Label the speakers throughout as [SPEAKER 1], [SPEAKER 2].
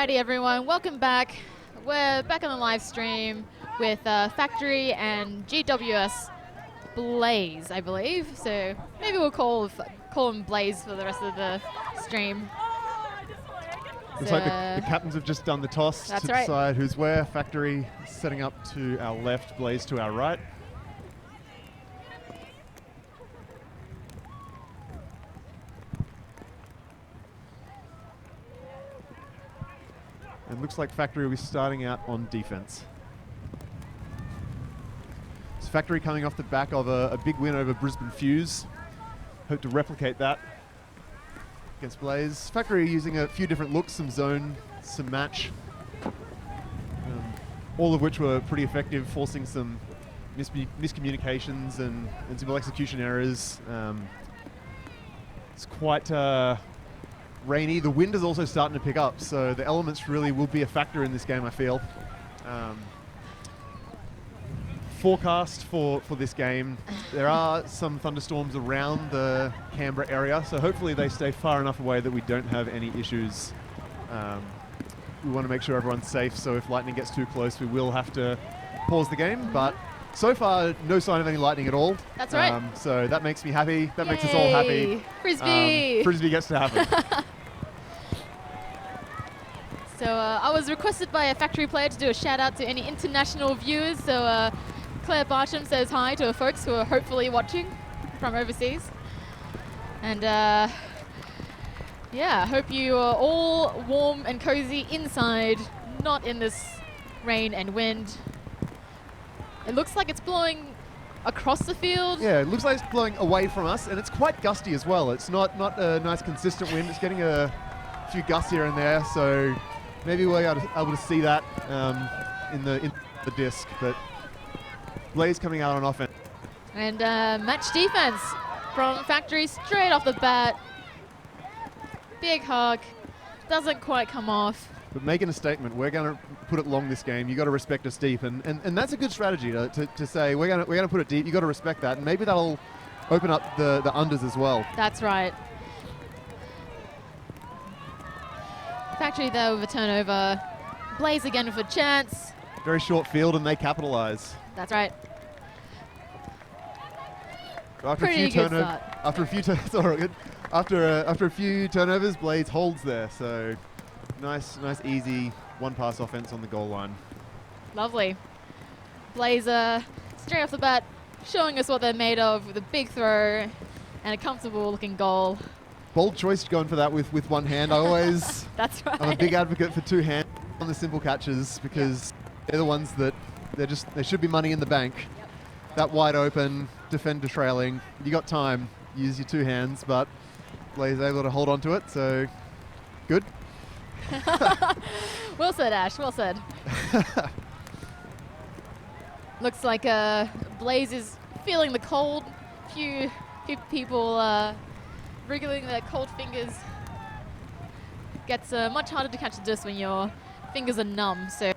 [SPEAKER 1] Alrighty everyone, welcome back. We're back on the live stream with Factory and GWS Blaze, I believe. So maybe we'll call him Blaze for the rest of the stream.
[SPEAKER 2] Looks like the captains have just done the toss to decide who's where. Factory setting up to our left, Blaze to our right. And looks like Factory will be starting out on defense. So Factory coming off the back of a big win over Brisbane Fuse. Hope to replicate that against Blaze. Factory using a few different looks, some zone, some match. All of which were pretty effective, forcing some miscommunications and some ball execution errors. It's quite rainy. The wind is also starting to pick up, so the elements really will be a factor in this game, I feel. Forecast for this game, there are some thunderstorms around the Canberra area, so hopefully they stay far enough away that we don't have any issues. We want to make sure everyone's safe, so if lightning gets too close, we will have to pause the game, but so far, no sign of any lightning at all.
[SPEAKER 1] That's right.
[SPEAKER 2] So that makes me happy. That makes us all happy.
[SPEAKER 1] Frisbee!
[SPEAKER 2] Frisbee gets to happen.
[SPEAKER 1] So I was requested by a Factory player to do a shout out to any international viewers. So Claire Barsham says hi to her folks who are hopefully watching from overseas. And yeah, hope you are all warm and cozy inside, not in this rain and wind. It looks like it's blowing across the field. Yeah, it looks like it's blowing away from us, and it's quite gusty as well. It's not a nice consistent wind. It's getting a few gusts here and there, so maybe we're able to see that in the disc. But Blaze coming out on offense. And match defense from Factory straight off the bat. Big hug. Doesn't quite come off. But making a statement, we're going to put it long this game. You got to respect us deep, and that's a good strategy to say we're going to put it deep. You got to respect that, and maybe that'll open up the unders as well. That's right. Factory there with a turnover. Blaze again with a chance. Very short field, and they capitalize. That's right. After a few turnovers, Blaze holds there. So nice, easy one-pass offense on the goal line. Lovely. Blazer straight off the bat, showing us what they're made of with a big throw and a comfortable-looking goal. Bold choice going for that with one hand. I always, that's right. I'm a big advocate for two hands on the simple catches because they're the ones that they should be money in the bank. Yep. That wide open, defender trailing, you got time, use your two hands, but Blaze able to hold on to it, so good. Well said, Ash, well said. Looks like Blaze is feeling the cold. Few people wriggling their cold fingers. Gets much harder to catch the disc when your fingers are numb, so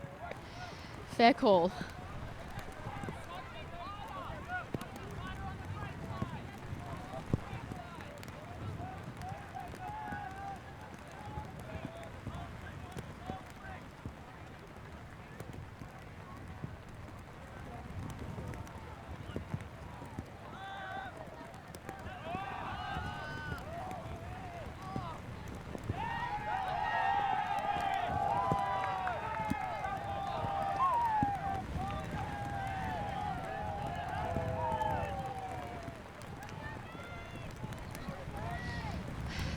[SPEAKER 1] fair call.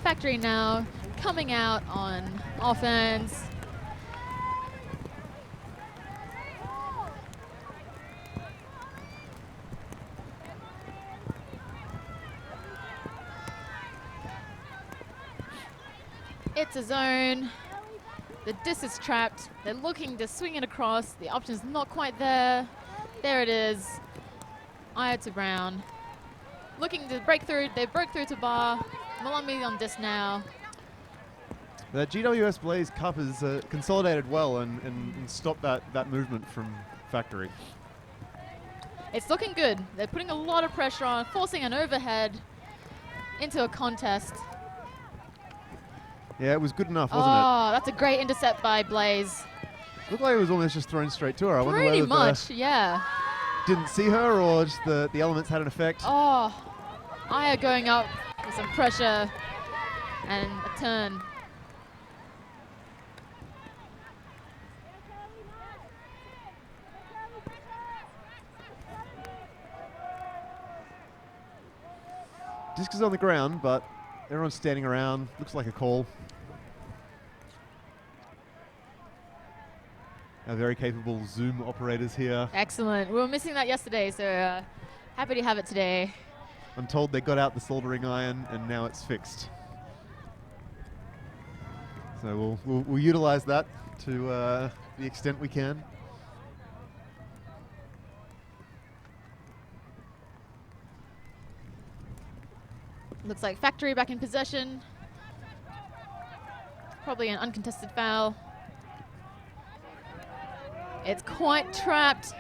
[SPEAKER 1] Factory now coming out on offense. It's a zone. The disc is trapped. They're looking to swing it across. The option's not quite there. There it is. Aya to Brown. Looking to break through. They broke through to Bar. Malumbi on disc now. The GWS Blaze Cup has consolidated well and stopped that movement from Factory. It's looking good. They're putting a lot of pressure on, forcing an overhead into a contest.
[SPEAKER 2] Yeah, it was good enough, wasn't
[SPEAKER 1] Oh, that's a great intercept by Blaze.
[SPEAKER 2] it? Looked like it was almost just thrown straight to her. I wonder
[SPEAKER 1] Pretty
[SPEAKER 2] whether
[SPEAKER 1] much, yeah.
[SPEAKER 2] didn't see her or just the elements had an effect.
[SPEAKER 1] Oh, Aya going up with some pressure and a turn.
[SPEAKER 2] Disc is on the ground, but everyone's standing around. Looks like a call. Our very capable Zoom operators here.
[SPEAKER 1] Excellent. We were missing that yesterday, so happy to have it today.
[SPEAKER 2] I'm told they got out the soldering iron and now it's fixed. So we'll utilize that to the extent we can.
[SPEAKER 1] Looks like Factory back in possession. Probably an uncontested foul. It's quite trapped.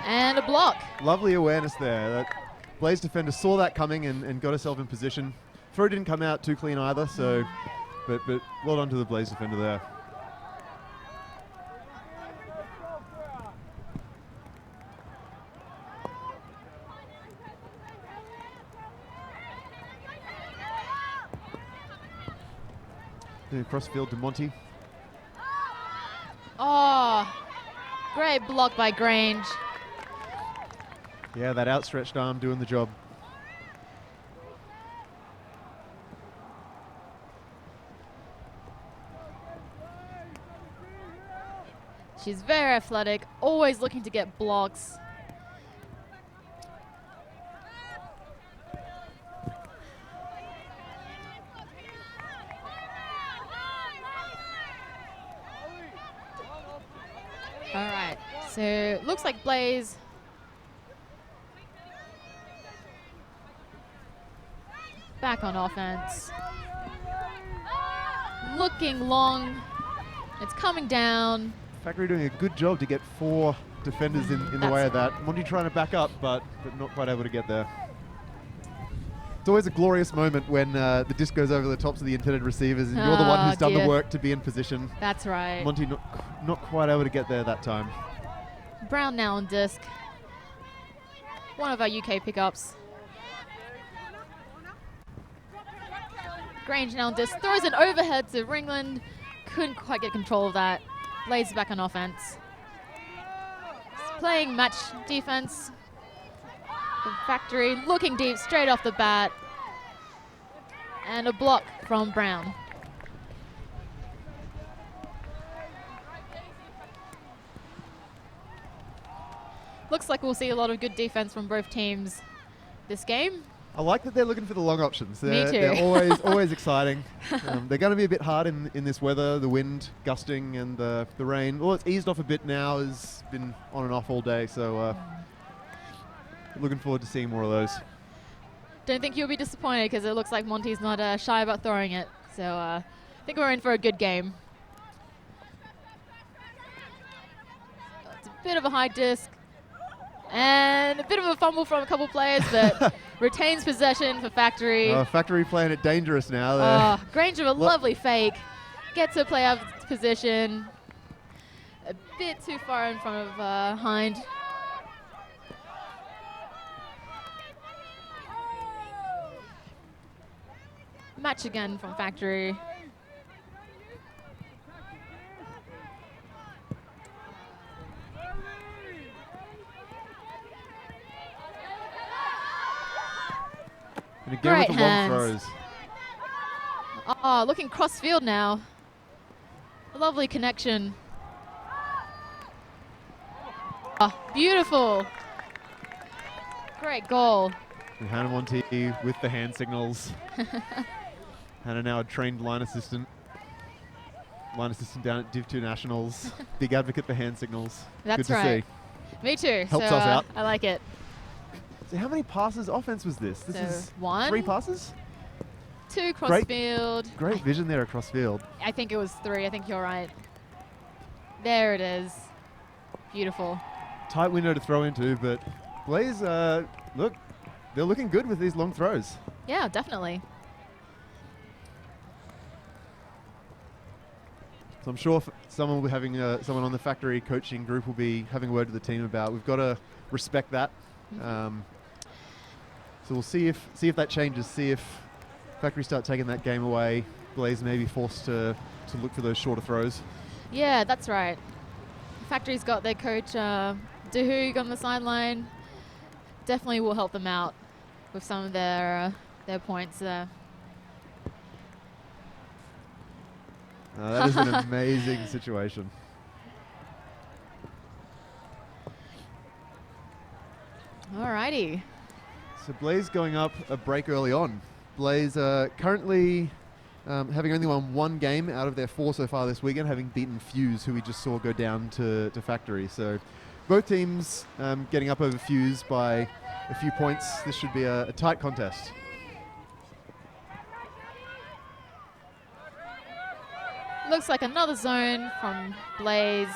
[SPEAKER 1] And a block.
[SPEAKER 2] Lovely awareness there. That Blaze defender saw that coming and got herself in position. Throw didn't come out too clean either, so but well done to the Blaze defender there. Then crossfield to Monty.
[SPEAKER 1] Oh, great block by Grange.
[SPEAKER 2] Yeah, that outstretched arm doing the job.
[SPEAKER 1] She's very athletic, always looking to get blocks. All right, so looks like Blaze back on offense. Looking long. It's coming down.
[SPEAKER 2] Factory doing a good job to get 4 defenders in the way of that. Monty trying to back up, but not quite able to get there. It's always a glorious moment when the disc goes over the tops of the intended receivers and you're the one who's done the work to be in position.
[SPEAKER 1] That's right.
[SPEAKER 2] Monty not quite able to get there that time.
[SPEAKER 1] Brown now on disc. One of our UK pickups. Grange now on disc. Throws an overhead to Ringland. Couldn't quite get control of that. Blaze back on offense. Playing match defense. The Factory looking deep straight off the bat. And a block from Brown. Looks like we'll see a lot of good defense from both teams this game.
[SPEAKER 2] I like that they're looking for the long options.
[SPEAKER 1] Me too.
[SPEAKER 2] They're always exciting. They're going to be a bit hard in this weather, the wind gusting and the rain. Well, it's eased off a bit now. It's been on and off all day, so looking forward to seeing more of those.
[SPEAKER 1] Don't think you'll be disappointed because it looks like Monty's not shy about throwing it. So I think we're in for a good game. It's a bit of a high disc. And a bit of a fumble from a couple players, but retains possession for Factory.
[SPEAKER 2] Factory playing it dangerous now.
[SPEAKER 1] Grange with a lovely fake. Gets to play out of position. A bit too far in front of Hind. Match again from Factory.
[SPEAKER 2] And again with the long throws.
[SPEAKER 1] Oh, looking cross field now. A lovely connection. Oh, beautiful. Great goal.
[SPEAKER 2] And Hannah Monty with the hand signals. Hannah now a trained line assistant. Line assistant down at Div 2 Nationals. Big advocate for hand signals.
[SPEAKER 1] That's
[SPEAKER 2] good to
[SPEAKER 1] right.
[SPEAKER 2] see.
[SPEAKER 1] Me too.
[SPEAKER 2] Helps us out.
[SPEAKER 1] I like it.
[SPEAKER 2] So how many passes offense was this? This is
[SPEAKER 1] 1.
[SPEAKER 2] 3 passes?
[SPEAKER 1] 2 cross field.
[SPEAKER 2] Great vision there across field.
[SPEAKER 1] I think it was 3. I think you're right. There it is. Beautiful.
[SPEAKER 2] Tight window to throw into, but Blaze, look, they're looking good with these long throws.
[SPEAKER 1] Yeah, definitely.
[SPEAKER 2] So I'm sure someone will be having someone on the factory coaching group will be having a word with the team about. We've got to respect that. So we'll see if that changes. See if factory start taking that game away. Blaze may be forced to look for those shorter throws.
[SPEAKER 1] Yeah, that's right. Factory's got their coach Dahoog on the sideline. Definitely will help them out with some of their points there.
[SPEAKER 2] That is an amazing situation.
[SPEAKER 1] Alrighty.
[SPEAKER 2] So Blaze going up a break early on. Blaze currently having only won one game out of their 4 so far this weekend, having beaten Fuse, who we just saw go down to Factory. So both teams getting up over Fuse by a few points. This should be a tight contest.
[SPEAKER 1] Looks like another zone from Blaze.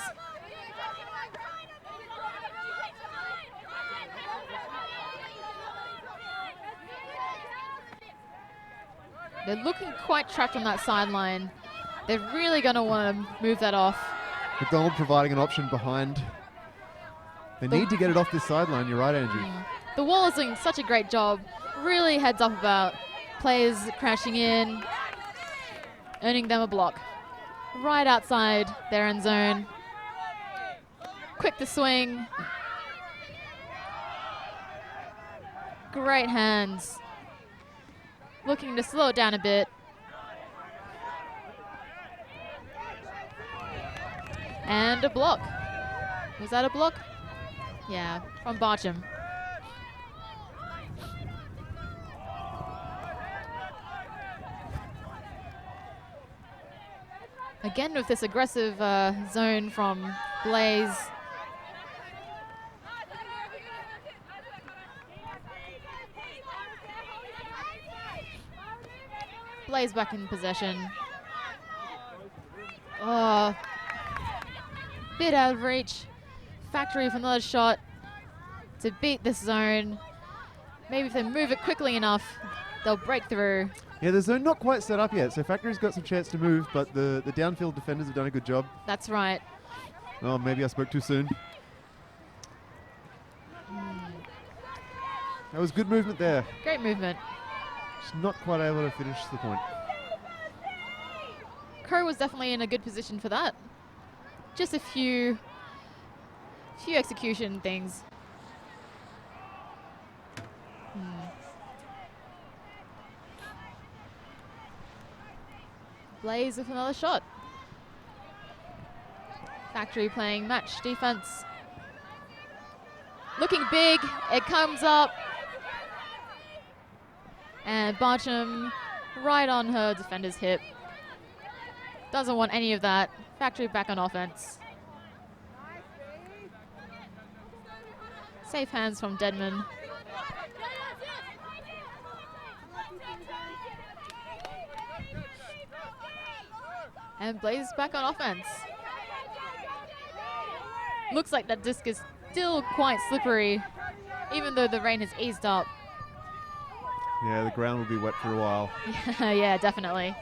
[SPEAKER 1] They're looking quite trapped on that sideline. They're really going to want to move that off.
[SPEAKER 2] McDonald providing an option behind. They need to get it off this sideline. You're right, Angie.
[SPEAKER 1] The wall is doing such a great job. Really heads up about players crashing in, earning them a block. Right outside their end zone. Quick to swing. Great hands. Looking to slow it down a bit. And a block. Was that a block? Yeah, from Barcham. Again with this aggressive zone from Blaze. Blaze back in possession. Oh, bit out of reach. Factory with another shot to beat this zone. Maybe if they move it quickly enough, they'll break through.
[SPEAKER 2] Yeah, the zone not quite set up yet, so Factory's got some chance to move, but the downfield defenders have done a good job.
[SPEAKER 1] That's right.
[SPEAKER 2] Oh, maybe I spoke too soon. That was good movement there.
[SPEAKER 1] Great movement.
[SPEAKER 2] Just not quite able to finish the point.
[SPEAKER 1] Crow was definitely in a good position for that. Just a few execution things. Blaze with another shot. Factory playing match defense. Looking big, it comes up. And Barcham right on her defender's hip. Doesn't want any of that. Factory back on offense. Safe hands from Deadman. And Blaze back on offense. Looks like that disc is still quite slippery, even though the rain has eased up.
[SPEAKER 2] Yeah, the ground will be wet for a while.
[SPEAKER 1] Yeah, definitely.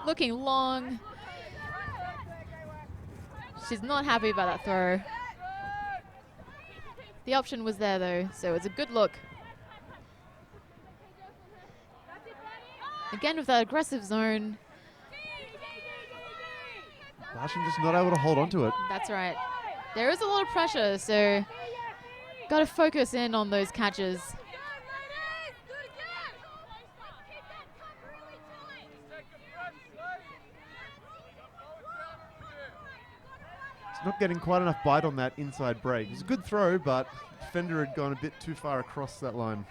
[SPEAKER 1] Looking long. She's not happy about that throw. The option was there though, so it's a good look. Again with that aggressive zone.
[SPEAKER 2] Barsham just not able to hold on to it.
[SPEAKER 1] That's right. There is a lot of pressure, so got to focus in on those catches.
[SPEAKER 2] It's not getting quite enough bite on that inside break. It was a good throw, but defender had gone a bit too far across that line.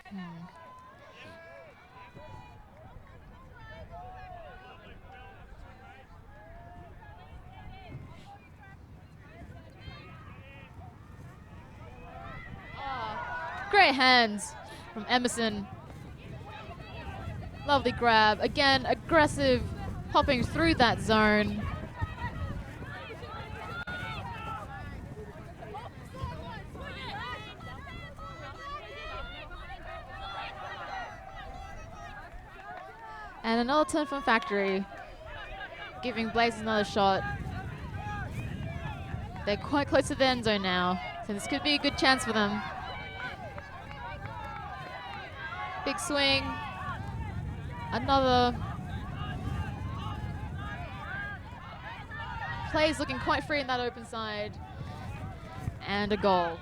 [SPEAKER 1] Great hands from Emerson. Lovely grab. Again, aggressive, popping through that zone. And another turn from Factory, giving Blaze another shot. They're quite close to the end zone now, so this could be a good chance for them. Big swing. Another. Play's looking quite free in that open side. And a goal.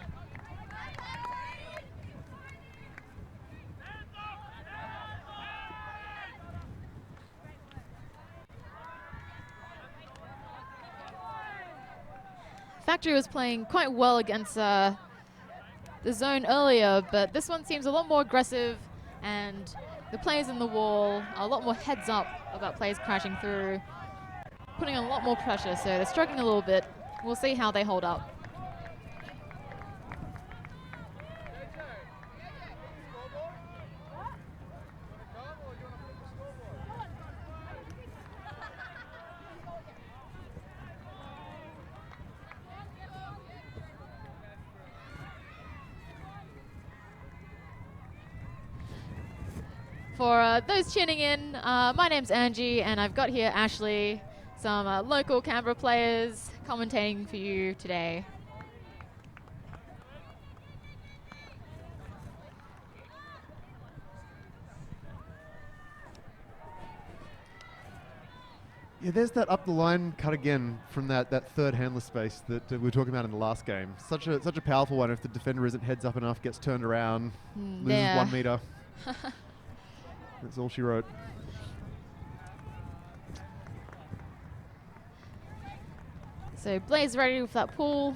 [SPEAKER 1] Factory was playing quite well against the zone earlier, but this one seems a lot more aggressive, and the players in the wall are a lot more heads up about players crashing through, putting on a lot more pressure, so they're struggling a little bit. We'll see how they hold up. For those tuning in, my name's Angie, and I've got here Ashley, some local Canberra players commentating for you today.
[SPEAKER 2] Yeah, there's that up the line cut again from that third handler space that we were talking about in the last game. Such a powerful one. If the defender isn't heads up enough, gets turned around, loses 1 meter. That's all she wrote.
[SPEAKER 1] So Blaze ready with that pull.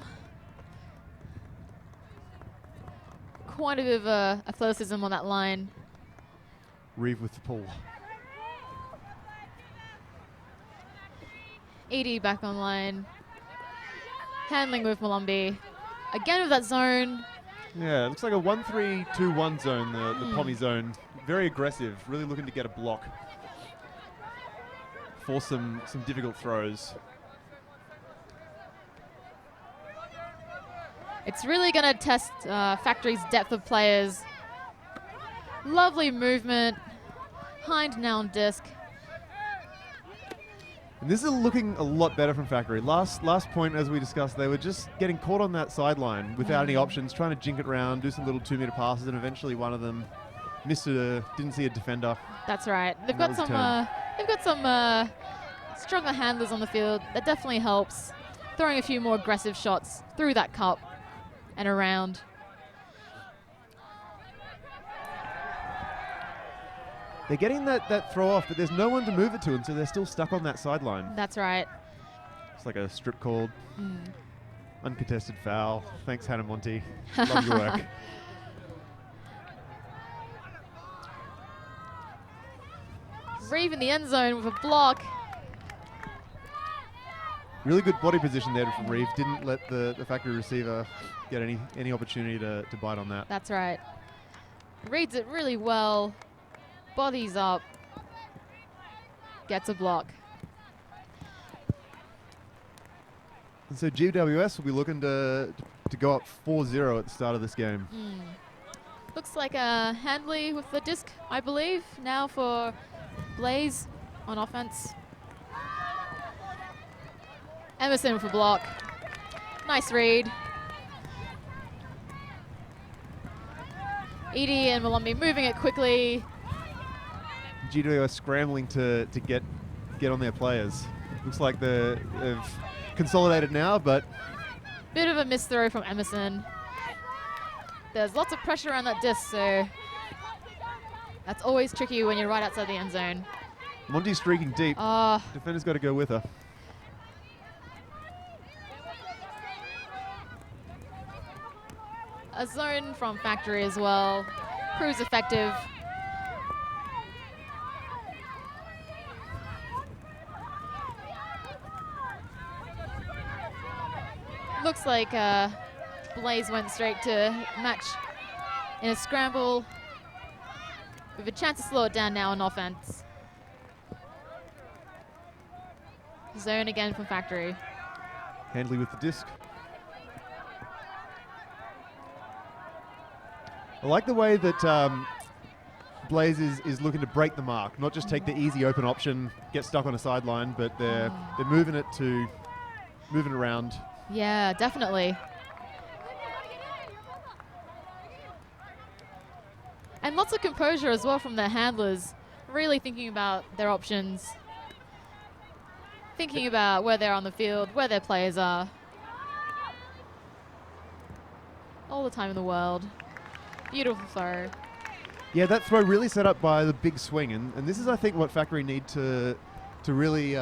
[SPEAKER 1] Quite a bit of athleticism on that line.
[SPEAKER 2] Reeve with the pull.
[SPEAKER 1] Edie back online. Handling with Molumby. Again with that zone.
[SPEAKER 2] Yeah, it looks like a 1-3-2-1 zone, the Pommy zone. Very aggressive, really looking to get a block. Force some difficult throws.
[SPEAKER 1] It's really going to test Factory's depth of players. Lovely movement. Hind now on disc.
[SPEAKER 2] And this is looking a lot better from Factory. Last point, as we discussed, they were just getting caught on that sideline without any options, trying to jink it around, do some little 2-meter passes, and eventually one of them didn't see a defender.
[SPEAKER 1] That's right. They've got some stronger handlers on the field. That definitely helps. Throwing a few more aggressive shots through that cup and around.
[SPEAKER 2] They're getting that throw off, but there's no one to move it to, and so they're still stuck on that sideline.
[SPEAKER 1] That's right.
[SPEAKER 2] It's like a strip called. Uncontested foul. Thanks, Hannah Monty. Love your work.
[SPEAKER 1] Reeve in the end zone with a block.
[SPEAKER 2] Really good body position there from Reeve. Didn't let the Factory receiver get any opportunity to bite on that.
[SPEAKER 1] That's right. Reads it really well. Bodies up. Gets a block.
[SPEAKER 2] And so GWS will be looking to go up 4-0 at the start of this game.
[SPEAKER 1] Looks like Handley with the disc, I believe. Now for Blaze on offense. Emerson with a block. Nice read. Edie and Molumby moving it quickly.
[SPEAKER 2] GWS scrambling to get on their players. Looks like they've consolidated now, but...
[SPEAKER 1] Bit of a missed throw from Emerson. There's lots of pressure on that disc, so that's always tricky when you're right outside the end zone.
[SPEAKER 2] Monty's streaking deep. Defender's got to go with her.
[SPEAKER 1] A zone from Factory as well. Proves effective. Looks like Blaze went straight to match in a scramble with a chance to slow it down now on offense. Zone again from Factory.
[SPEAKER 2] Handley with the disc. I like the way that Blaze is looking to break the mark, not just take the easy open option, get stuck on a sideline, but they're moving around.
[SPEAKER 1] Yeah, definitely. And lots of composure as well from their handlers, really thinking about their options, thinking about where they're on the field, where their players are. All the time in the world. Beautiful throw.
[SPEAKER 2] Yeah, that throw really set up by the big swing, and this is, I think, what Factory need to really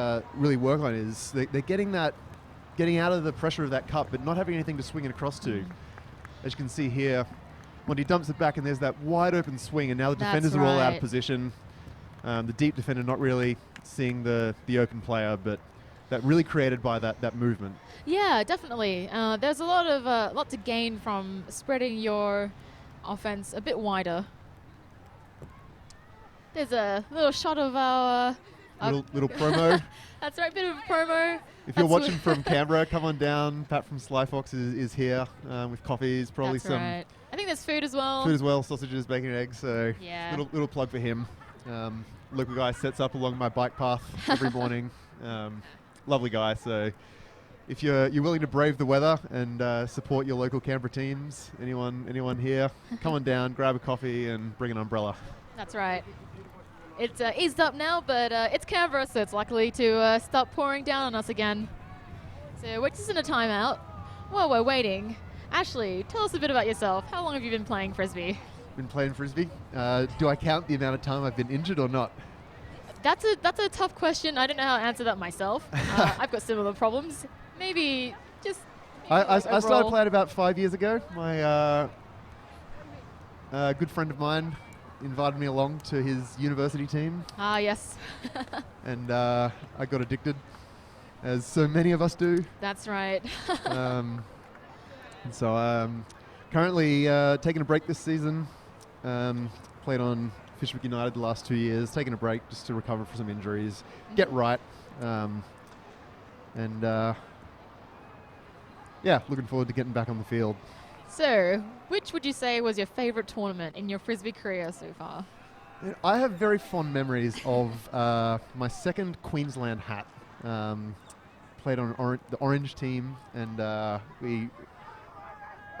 [SPEAKER 2] work on is they're getting out of the pressure of that cup, but not having anything to swing it across to. As you can see here, when he dumps it back, and there's that wide open swing, and now the defenders are all out of position. The deep defender not really seeing the open player, but that really created by that movement.
[SPEAKER 1] Yeah, definitely. There's a lot to gain from spreading your offense a bit wider. There's a little shot of our
[SPEAKER 2] little promo.
[SPEAKER 1] That's right, bit of a promo.
[SPEAKER 2] If you're watching from Canberra, come on down. Pat from Sly Fox is here with coffees, probably
[SPEAKER 1] That's right. I think there's food as well.
[SPEAKER 2] Food as well, sausages, bacon and eggs. So
[SPEAKER 1] yeah.
[SPEAKER 2] little plug for him. Local guy sets up along my bike path every morning. Lovely guy. So if you're willing to brave the weather and support your local Canberra teams, anyone here, come on down, grab a coffee and bring an umbrella.
[SPEAKER 1] That's right. It's eased up now, but it's Canberra, so it's likely to start pouring down on us again. So we're just in a timeout. While we're waiting, Ashley, tell us a bit about yourself. How long have you been playing Frisbee?
[SPEAKER 2] Been playing Frisbee. Do I count the amount of time I've been injured or not?
[SPEAKER 1] That's a tough question. I don't know how to answer that myself. I've got similar problems. Maybe just...
[SPEAKER 2] I started playing about 5 years ago. My good friend of mine invited me along to his university team.
[SPEAKER 1] Ah, yes.
[SPEAKER 2] And I got addicted, as so many of us do.
[SPEAKER 1] That's right.
[SPEAKER 2] And so I'm currently taking a break this season. Played on Fishwick United the last 2 years, taking a break just to recover from some injuries, get right. Yeah, looking forward to getting back on the field.
[SPEAKER 1] So, which would you say was your favourite tournament in your Frisbee career so far?
[SPEAKER 2] I have very fond memories of my second Queensland hat. Played on the Orange team, and we,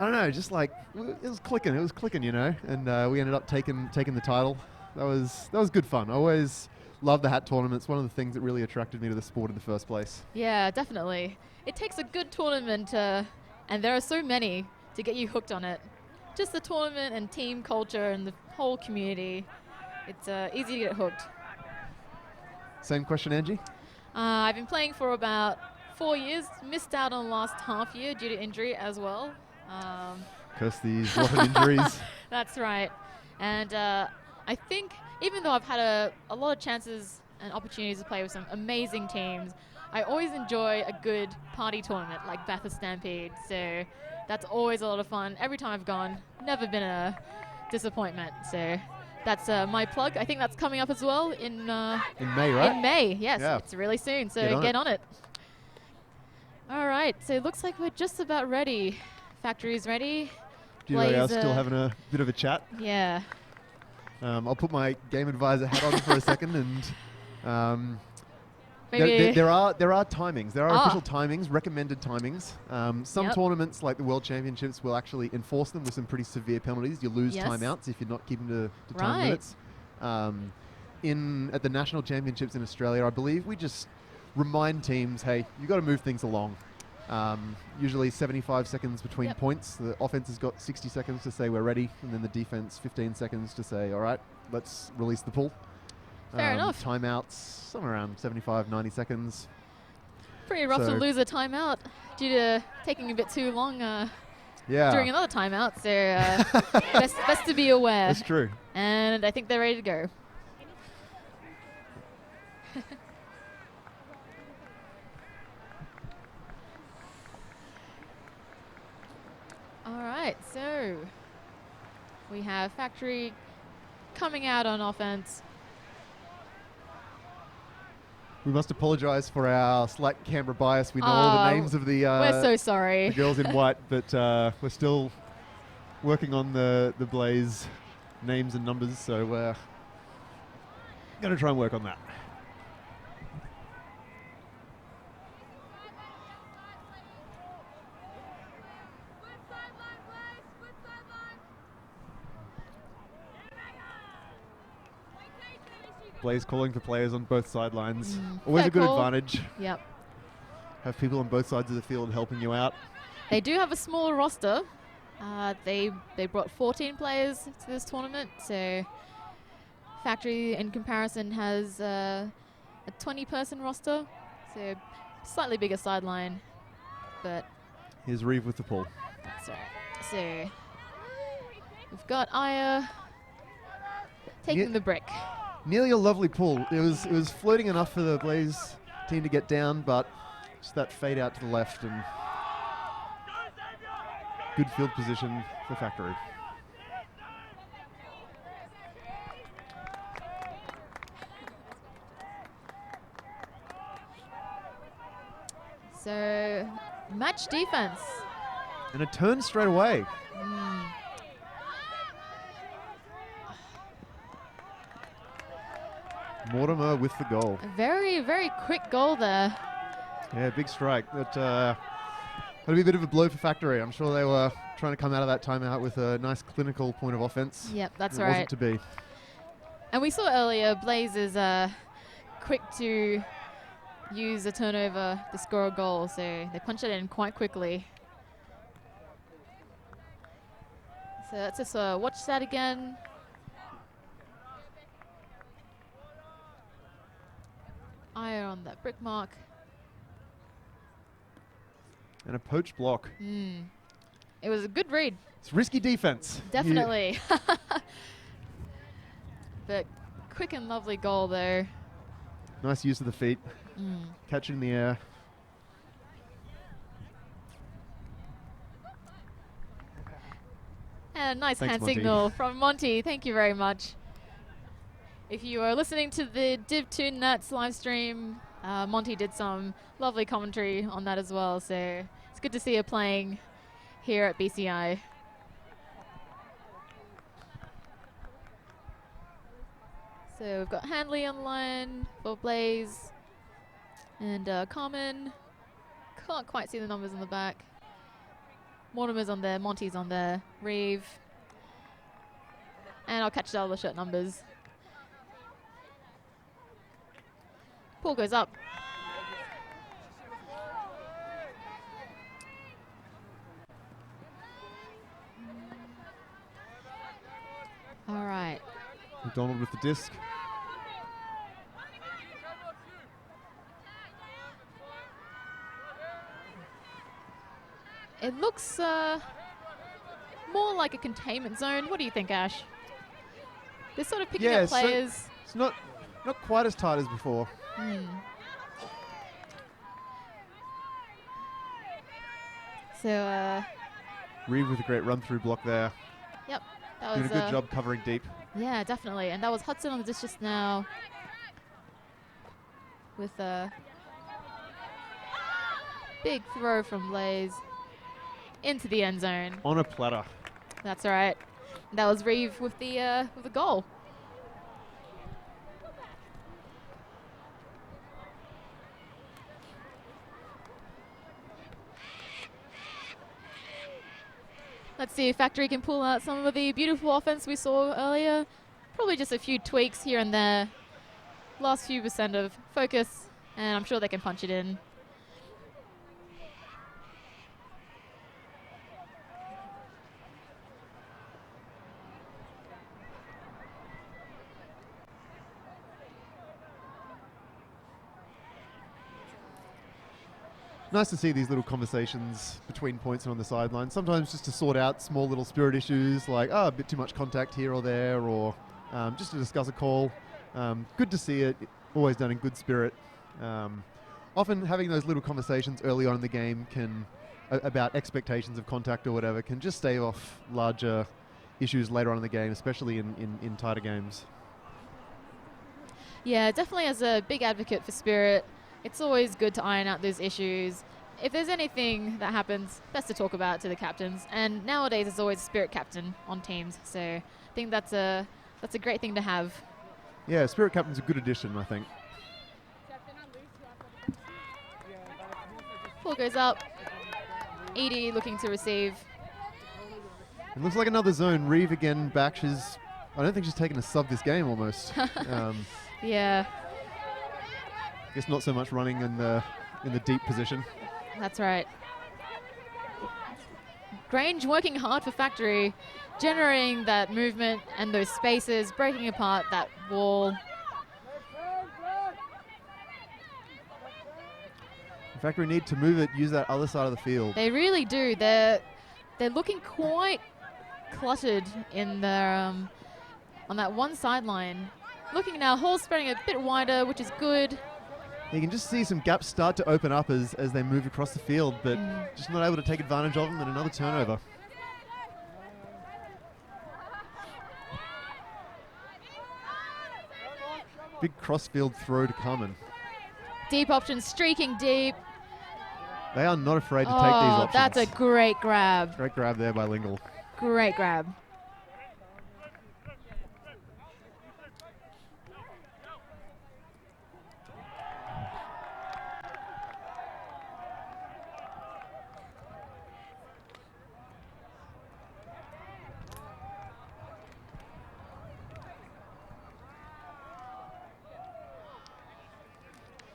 [SPEAKER 2] I don't know, just like it was clicking, you know. And we ended up taking the title. That was good fun. I always loved the hat tournaments. One of the things that really attracted me to the sport in the first place.
[SPEAKER 1] Yeah, definitely. It takes a good tournament, and there are so many, to get you hooked on it. Just the tournament and team culture and the whole community. It's easy to get hooked.
[SPEAKER 2] Same question, Angie?
[SPEAKER 1] I've been playing for about 4 years. Missed out on last half year due to injury as well.
[SPEAKER 2] Curse these rotten injuries.
[SPEAKER 1] That's right. And I think even though I've had a lot of chances and opportunities to play with some amazing teams, I always enjoy a good party tournament like Bathurst Stampede. So that's always a lot of fun. Every time I've gone, never been a disappointment. So that's my plug. I think that's coming up as well in
[SPEAKER 2] May, right?
[SPEAKER 1] In May, yes.
[SPEAKER 2] Yeah.
[SPEAKER 1] It's really soon, so get on it. All right, so it looks like we're just about ready. Factory's ready.
[SPEAKER 2] GWS still having a bit of a chat.
[SPEAKER 1] Yeah.
[SPEAKER 2] I'll put my game advisor hat on for a second, and
[SPEAKER 1] Maybe
[SPEAKER 2] there are timings. There are official timings, recommended timings. Some tournaments, like the World Championships, will actually enforce them with some pretty severe penalties. You lose timeouts if you're not keeping to time limits. At the National Championships in Australia, I believe we just remind teams, hey, you've got to move things along. Usually 75 seconds between points. The offense has got 60 seconds to say we're ready, and then the defense 15 seconds to say, all right, let's release the pull.
[SPEAKER 1] Fair enough.
[SPEAKER 2] Timeouts, somewhere around 75, 90 seconds.
[SPEAKER 1] Pretty rough to lose a timeout due to taking a bit too long during another timeout. So best to be aware.
[SPEAKER 2] That's true.
[SPEAKER 1] And I think they're ready to go. All right, so we have Factory coming out on offense.
[SPEAKER 2] We must apologise for our slight Canberra bias. We know all the names of the
[SPEAKER 1] we're so sorry.
[SPEAKER 2] The girls in white, but we're still working on the Blaze names and numbers. So Going to try and work on that. Blaze calling for players on both sidelines. Always a good advantage.
[SPEAKER 1] Yep.
[SPEAKER 2] Have people on both sides of the field helping you out.
[SPEAKER 1] They do have a smaller roster. They brought 14 players to this tournament, so Factory in comparison has a 20-person roster, so slightly bigger sideline, but
[SPEAKER 2] here's Reeve with the pull.
[SPEAKER 1] That's right. So we've got Aya taking the brick.
[SPEAKER 2] Nearly a lovely pull. It was floating enough for the Blaze team to get down, but just that fade out to the left and good field position for Factory.
[SPEAKER 1] So match defense.
[SPEAKER 2] And a turn straight away. Mortimer with the goal.
[SPEAKER 1] A very, very quick goal there.
[SPEAKER 2] Yeah, big strike. That had to be a bit of a blow for Factory. I'm sure they were trying to come out of that timeout with a nice clinical point of offense.
[SPEAKER 1] Yep, that's
[SPEAKER 2] it
[SPEAKER 1] right.
[SPEAKER 2] Wasn't to be.
[SPEAKER 1] And we saw earlier, Blaze is quick to use a turnover to score a goal, so they punch it in quite quickly. So let's just watch that again. Eye on that brick mark.
[SPEAKER 2] And a poach block.
[SPEAKER 1] It was a good read.
[SPEAKER 2] It's risky defense.
[SPEAKER 1] Definitely. But quick and lovely goal though.
[SPEAKER 2] Nice use of the feet. Catch it in the air.
[SPEAKER 1] And a nice
[SPEAKER 2] Thanks,
[SPEAKER 1] hand
[SPEAKER 2] Monty.
[SPEAKER 1] signal from Monty. Thank you very much. If you are listening to the Div2 Nats live stream, Monty did some lovely commentary on that as well. So it's good to see her playing here at BCI. So we've got Handley on line for Blaze and Carmen. Can't quite see the numbers on the back. Mortimer's on there, Monty's on there, Reeve. And I'll catch the other shirt numbers. Pull goes up. All right.
[SPEAKER 2] McDonald with the disc.
[SPEAKER 1] It looks more like a containment zone. What do you think, Ash? They're sort of picking up players.
[SPEAKER 2] So it's not quite as tight as before.
[SPEAKER 1] So
[SPEAKER 2] Reeve with a great run-through block there.
[SPEAKER 1] Yep. That
[SPEAKER 2] Doing
[SPEAKER 1] was
[SPEAKER 2] a good job covering deep.
[SPEAKER 1] Yeah, definitely. And that was Hudson on the disc just now with a big throw from Blaze into the end zone.
[SPEAKER 2] On a platter.
[SPEAKER 1] That's right. That was Reeve with the goal. Let's see if Factory can pull out some of the beautiful offense we saw earlier. Probably just a few tweaks here and there. Last few % of focus, and I'm sure they can punch it in.
[SPEAKER 2] Nice to see these little conversations between points and on the sideline. Sometimes just to sort out small little spirit issues like, a bit too much contact here or there, or just to discuss a call. Good to see it. Always done in good spirit. Often having those little conversations early on in the game about expectations of contact or whatever, can just stave off larger issues later on in the game, especially in tighter games.
[SPEAKER 1] Yeah, definitely as a big advocate for spirit, it's always good to iron out those issues. If there's anything that happens, best to talk about to the captains. And nowadays, there's always a spirit captain on teams. So I think that's a great thing to have.
[SPEAKER 2] Yeah, Spirit Captain's a good addition, I think.
[SPEAKER 1] Ball goes up. Edie looking to receive.
[SPEAKER 2] It looks like another zone. Reeve again back. I don't think she's taken a sub this game almost.
[SPEAKER 1] Yeah.
[SPEAKER 2] I guess not so much running in the deep position.
[SPEAKER 1] That's right. Grange working hard for Factory, generating that movement and those spaces, breaking apart that wall.
[SPEAKER 2] Factory need to move it, use that other side of the field.
[SPEAKER 1] They really do. They're looking quite cluttered in their on that one sideline. Looking now, Hall spreading a bit wider, which is good.
[SPEAKER 2] You can just see some gaps start to open up as they move across the field, but just not able to take advantage of them, and another turnover. Big cross-field throw to Carmen.
[SPEAKER 1] Deep option, streaking deep.
[SPEAKER 2] They are not afraid to take these options.
[SPEAKER 1] That's a great grab.
[SPEAKER 2] Great grab there by Lingle.
[SPEAKER 1] Great grab.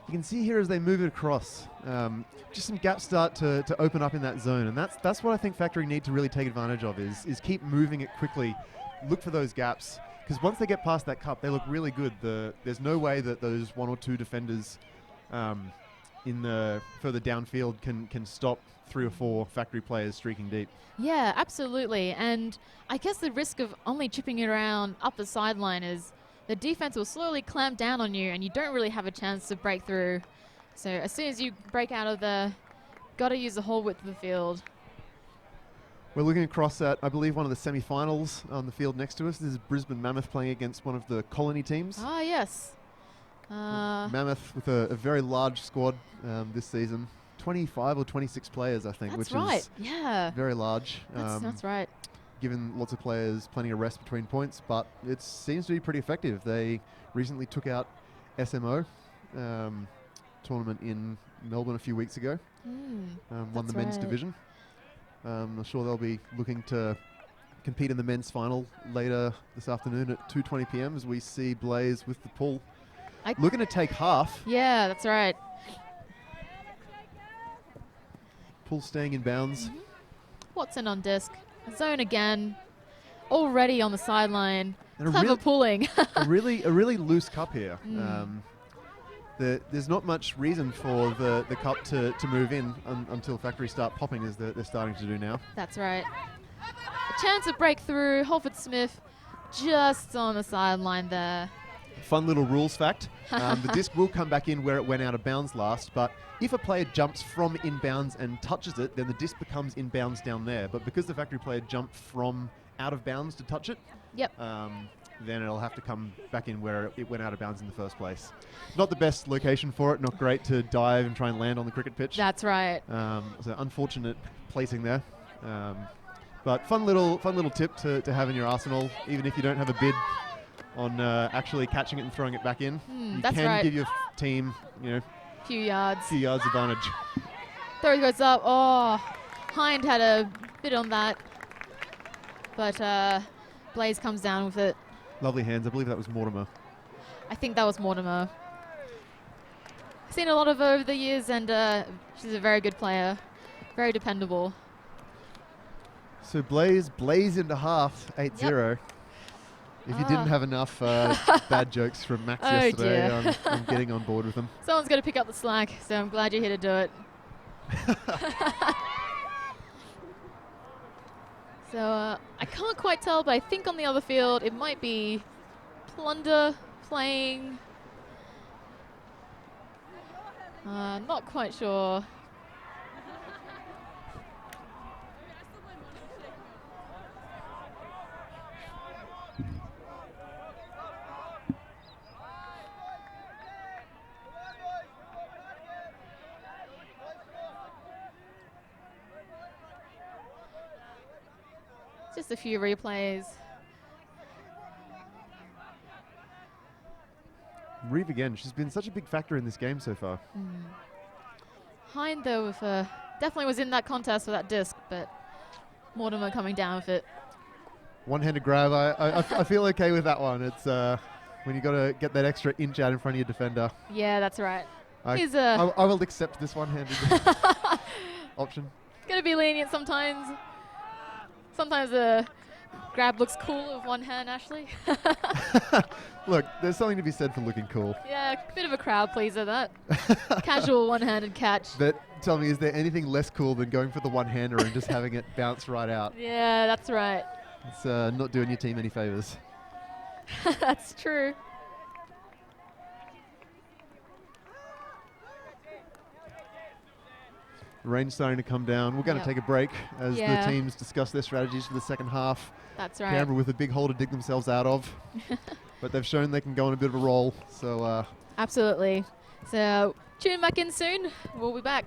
[SPEAKER 2] You can see here as they move it across, just some gaps start to open up in that zone, and that's what I think Factory need to really take advantage of is keep moving it quickly, look for those gaps, because once they get past that cup, they look really good. There's no way that those one or two defenders in the further downfield can stop 3 or 4 Factory players streaking deep.
[SPEAKER 1] Yeah, absolutely, and I guess the risk of only chipping it around up the sideline is the defense will slowly clamp down on you and you don't really have a chance to break through. So as soon as you break out of there, got to use the whole width of the field.
[SPEAKER 2] We're looking across at, I believe, one of the semi-finals on the field next to us. This is Brisbane Mammoth playing against one of the Colony teams.
[SPEAKER 1] Ah, yes.
[SPEAKER 2] Mammoth with a very large squad this season. 25 or 26 players, I think, which is very large.
[SPEAKER 1] That's right.
[SPEAKER 2] Given lots of players plenty of rest between points, but it seems to be pretty effective. They recently took out SMO tournament in Melbourne a few weeks ago. Won the men's division. I'm sure they'll be looking to compete in the men's final later this afternoon at 2:20 p.m. as we see Blaze with the pull. Looking to take half.
[SPEAKER 1] Yeah, that's right.
[SPEAKER 2] Pull staying in bounds.
[SPEAKER 1] Watson on disc. Zone again. Already on the sideline.
[SPEAKER 2] And
[SPEAKER 1] Clever pulling.
[SPEAKER 2] a really loose cup here. There's not much reason for the cup to move in until Factory start popping as they're starting to do now.
[SPEAKER 1] That's right. A chance of breakthrough. Holford Smith just on the sideline there.
[SPEAKER 2] Fun little rules fact. The disc will come back in where it went out of bounds last, but if a player jumps from inbounds and touches it, then the disc becomes inbounds down there. But because the Factory player jumped from out of bounds to touch it, then it'll have to come back in where it went out of bounds in the first place. Not the best location for it, not great to dive and try and land on the cricket pitch.
[SPEAKER 1] That's right.
[SPEAKER 2] So unfortunate placing there. But fun little tip to have in your arsenal, even if you don't have a bid on actually catching it and throwing it back in. You can give your team,
[SPEAKER 1] few yards
[SPEAKER 2] advantage.
[SPEAKER 1] Throw goes up. Oh, Hind had a bit on that, but Blaze comes down with it.
[SPEAKER 2] Lovely hands. I believe that was Mortimer.
[SPEAKER 1] I think that was Mortimer. Seen a lot of her over the years, and she's a very good player, very dependable.
[SPEAKER 2] So Blaze into half, 8-0. If you didn't have enough bad jokes from Max yesterday, I'm getting on board with them.
[SPEAKER 1] Someone's got to pick up the slack, so I'm glad you're here to do it. So I can't quite tell, but I think on the other field it might be Plunder playing. Not quite sure. Just a few replays.
[SPEAKER 2] Reeve again. She's been such a big factor in this game so far.
[SPEAKER 1] Hind, though, with definitely was in that contest for that disc, but Mortimer coming down with it.
[SPEAKER 2] One-handed grab. I feel okay with that one. It's when you got to get that extra inch out in front of your defender.
[SPEAKER 1] Yeah, that's right.
[SPEAKER 2] I will accept this one-handed option.
[SPEAKER 1] Gonna be lenient sometimes. Sometimes a grab looks cool with one hand, Ashley.
[SPEAKER 2] Look, there's something to be said for looking cool.
[SPEAKER 1] Yeah, a bit of a crowd pleaser, that. Casual one-handed catch.
[SPEAKER 2] But tell me, is there anything less cool than going for the one-hander and just having it bounce right out?
[SPEAKER 1] Yeah, that's right.
[SPEAKER 2] It's not doing your team any favors.
[SPEAKER 1] That's true.
[SPEAKER 2] The rain's starting to come down. We're going to take a break as the teams discuss their strategies for the second half.
[SPEAKER 1] That's right.
[SPEAKER 2] Canberra with a big hole to dig themselves out of. But they've shown they can go on a bit of a roll. So
[SPEAKER 1] absolutely. So tune back in soon. We'll be back.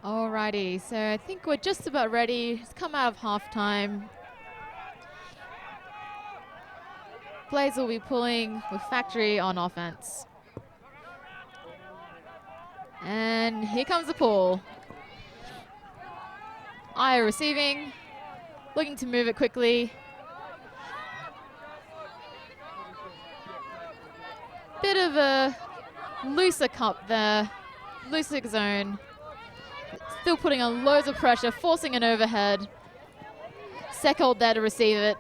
[SPEAKER 1] Alrighty, so I think we're just about ready. It's come out of halftime. Players will be pulling with Factory on offense. And here comes the pull. Aya receiving, looking to move it quickly. Bit of a looser cup there Loose kick zone. Still putting on loads of pressure, forcing an overhead. Second there to receive it.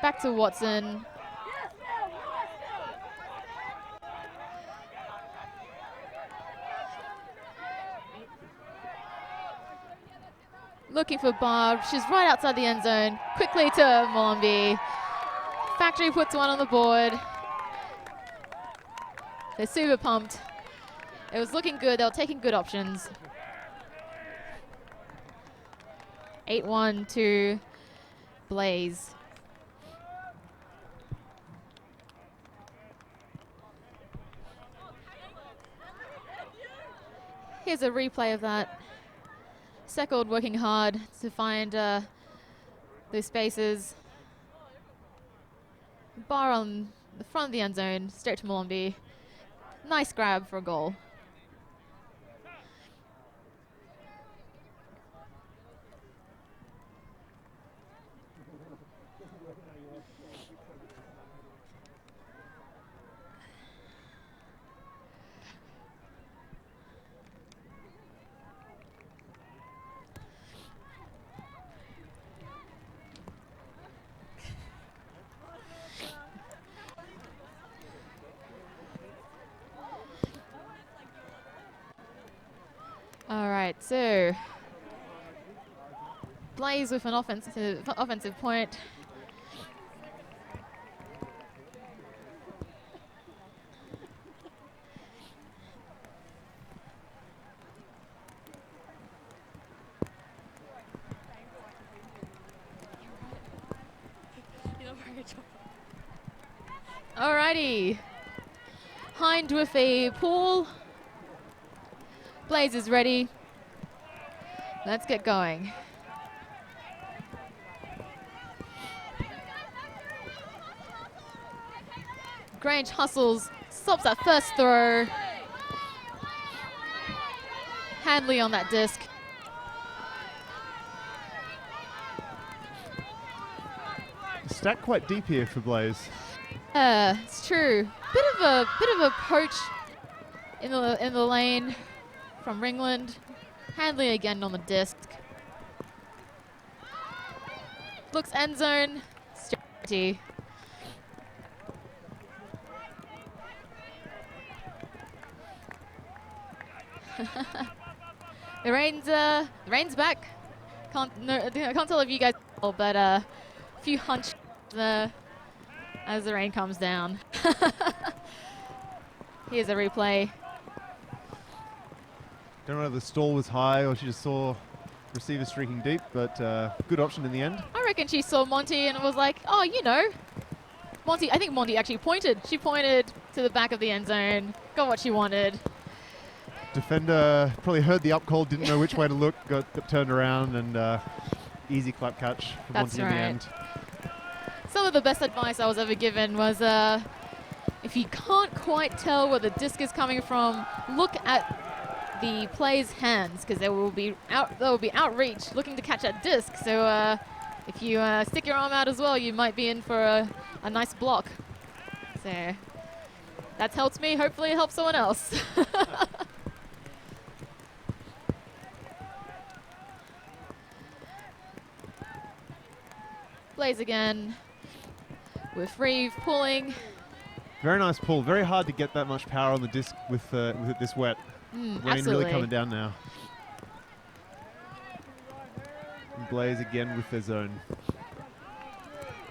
[SPEAKER 1] Back to Watson. Looking for Barb. She's right outside the end zone. Quickly to Molumby. Factory puts one on the board. They're super pumped. It was looking good. They were taking good options. 8-1 to Blaze. Here's a replay of that. Second working hard to find those spaces. Bar on the front of the end zone, straight to Molumby. Nice grab for a goal. All right, so Blaze with an offensive point. Alrighty, Hind with a pull. Blaze is ready. Let's get going. Grange hustles, stops that first throw. Handley on that disc.
[SPEAKER 2] Stack quite deep here for Blaze.
[SPEAKER 1] It's true. Bit of a poach in the lane from Ringland. Handley again on the disc. Looks end zone. Strategy. The rain's back. I can't tell if you guys know, but a few hunch as the rain comes down. Here's a replay.
[SPEAKER 2] Don't know whether the stall was high or she just saw receiver streaking deep, but good option in the end.
[SPEAKER 1] I reckon she saw Monty and was like, oh, you know. Monty, I think Monty actually pointed. She pointed to the back of the end zone, got what she wanted.
[SPEAKER 2] Defender probably heard the up call, didn't know which way to look, got turned around, and easy clap catch for Monty in the end.
[SPEAKER 1] Some of the best advice I was ever given was if you can't quite tell where the disc is coming from, look at the player's hands, because there will be outreach looking to catch that disc. So if you stick your arm out as well, you might be in for a nice block. So that's helped me. Hopefully it helps someone else. Blaze again with Reeve pulling.
[SPEAKER 2] Very nice pull. Very hard to get that much power on the disc with it this wet. Rain
[SPEAKER 1] absolutely.
[SPEAKER 2] really coming down now. And Blaze again with their zone.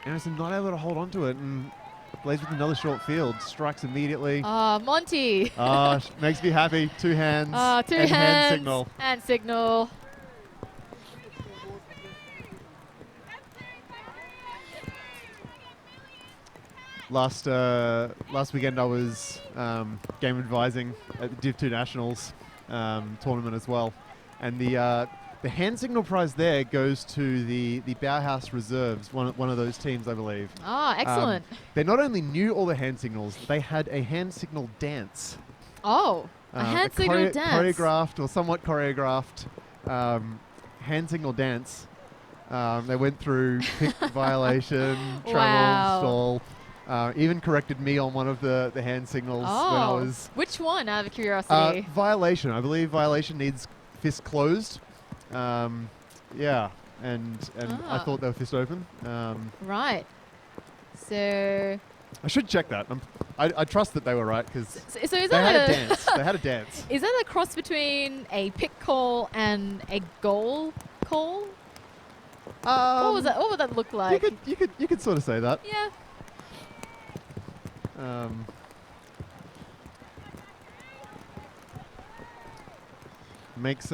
[SPEAKER 2] Anderson not able to hold on to it, and Blaze with another short field. Strikes immediately.
[SPEAKER 1] Monty.
[SPEAKER 2] Makes me happy. Two hands.
[SPEAKER 1] Two hands.
[SPEAKER 2] Hand signal.
[SPEAKER 1] And signal.
[SPEAKER 2] Last weekend I was game advising at the Div 2 Nationals tournament as well, and the hand signal prize there goes to the Bauhaus Reserves, one of those teams, I believe.
[SPEAKER 1] Excellent.
[SPEAKER 2] They not only knew all the hand signals, they had a hand signal dance.
[SPEAKER 1] A hand signal dance.
[SPEAKER 2] Choreographed or somewhat choreographed hand signal dance. They went through pick, violation, travel, stall. Even corrected me on one of the hand signals when I was...
[SPEAKER 1] Which one, out of curiosity?
[SPEAKER 2] Violation. I believe violation needs fist closed. Yeah, and I thought they were fist open.
[SPEAKER 1] Right. So...
[SPEAKER 2] I should check that. I trust that they were right because
[SPEAKER 1] so is
[SPEAKER 2] they
[SPEAKER 1] that
[SPEAKER 2] had a dance. They had a dance.
[SPEAKER 1] Is that a cross between a pick call and a goal call? What would that look like?
[SPEAKER 2] You could sort of say that.
[SPEAKER 1] Yeah.
[SPEAKER 2] Makes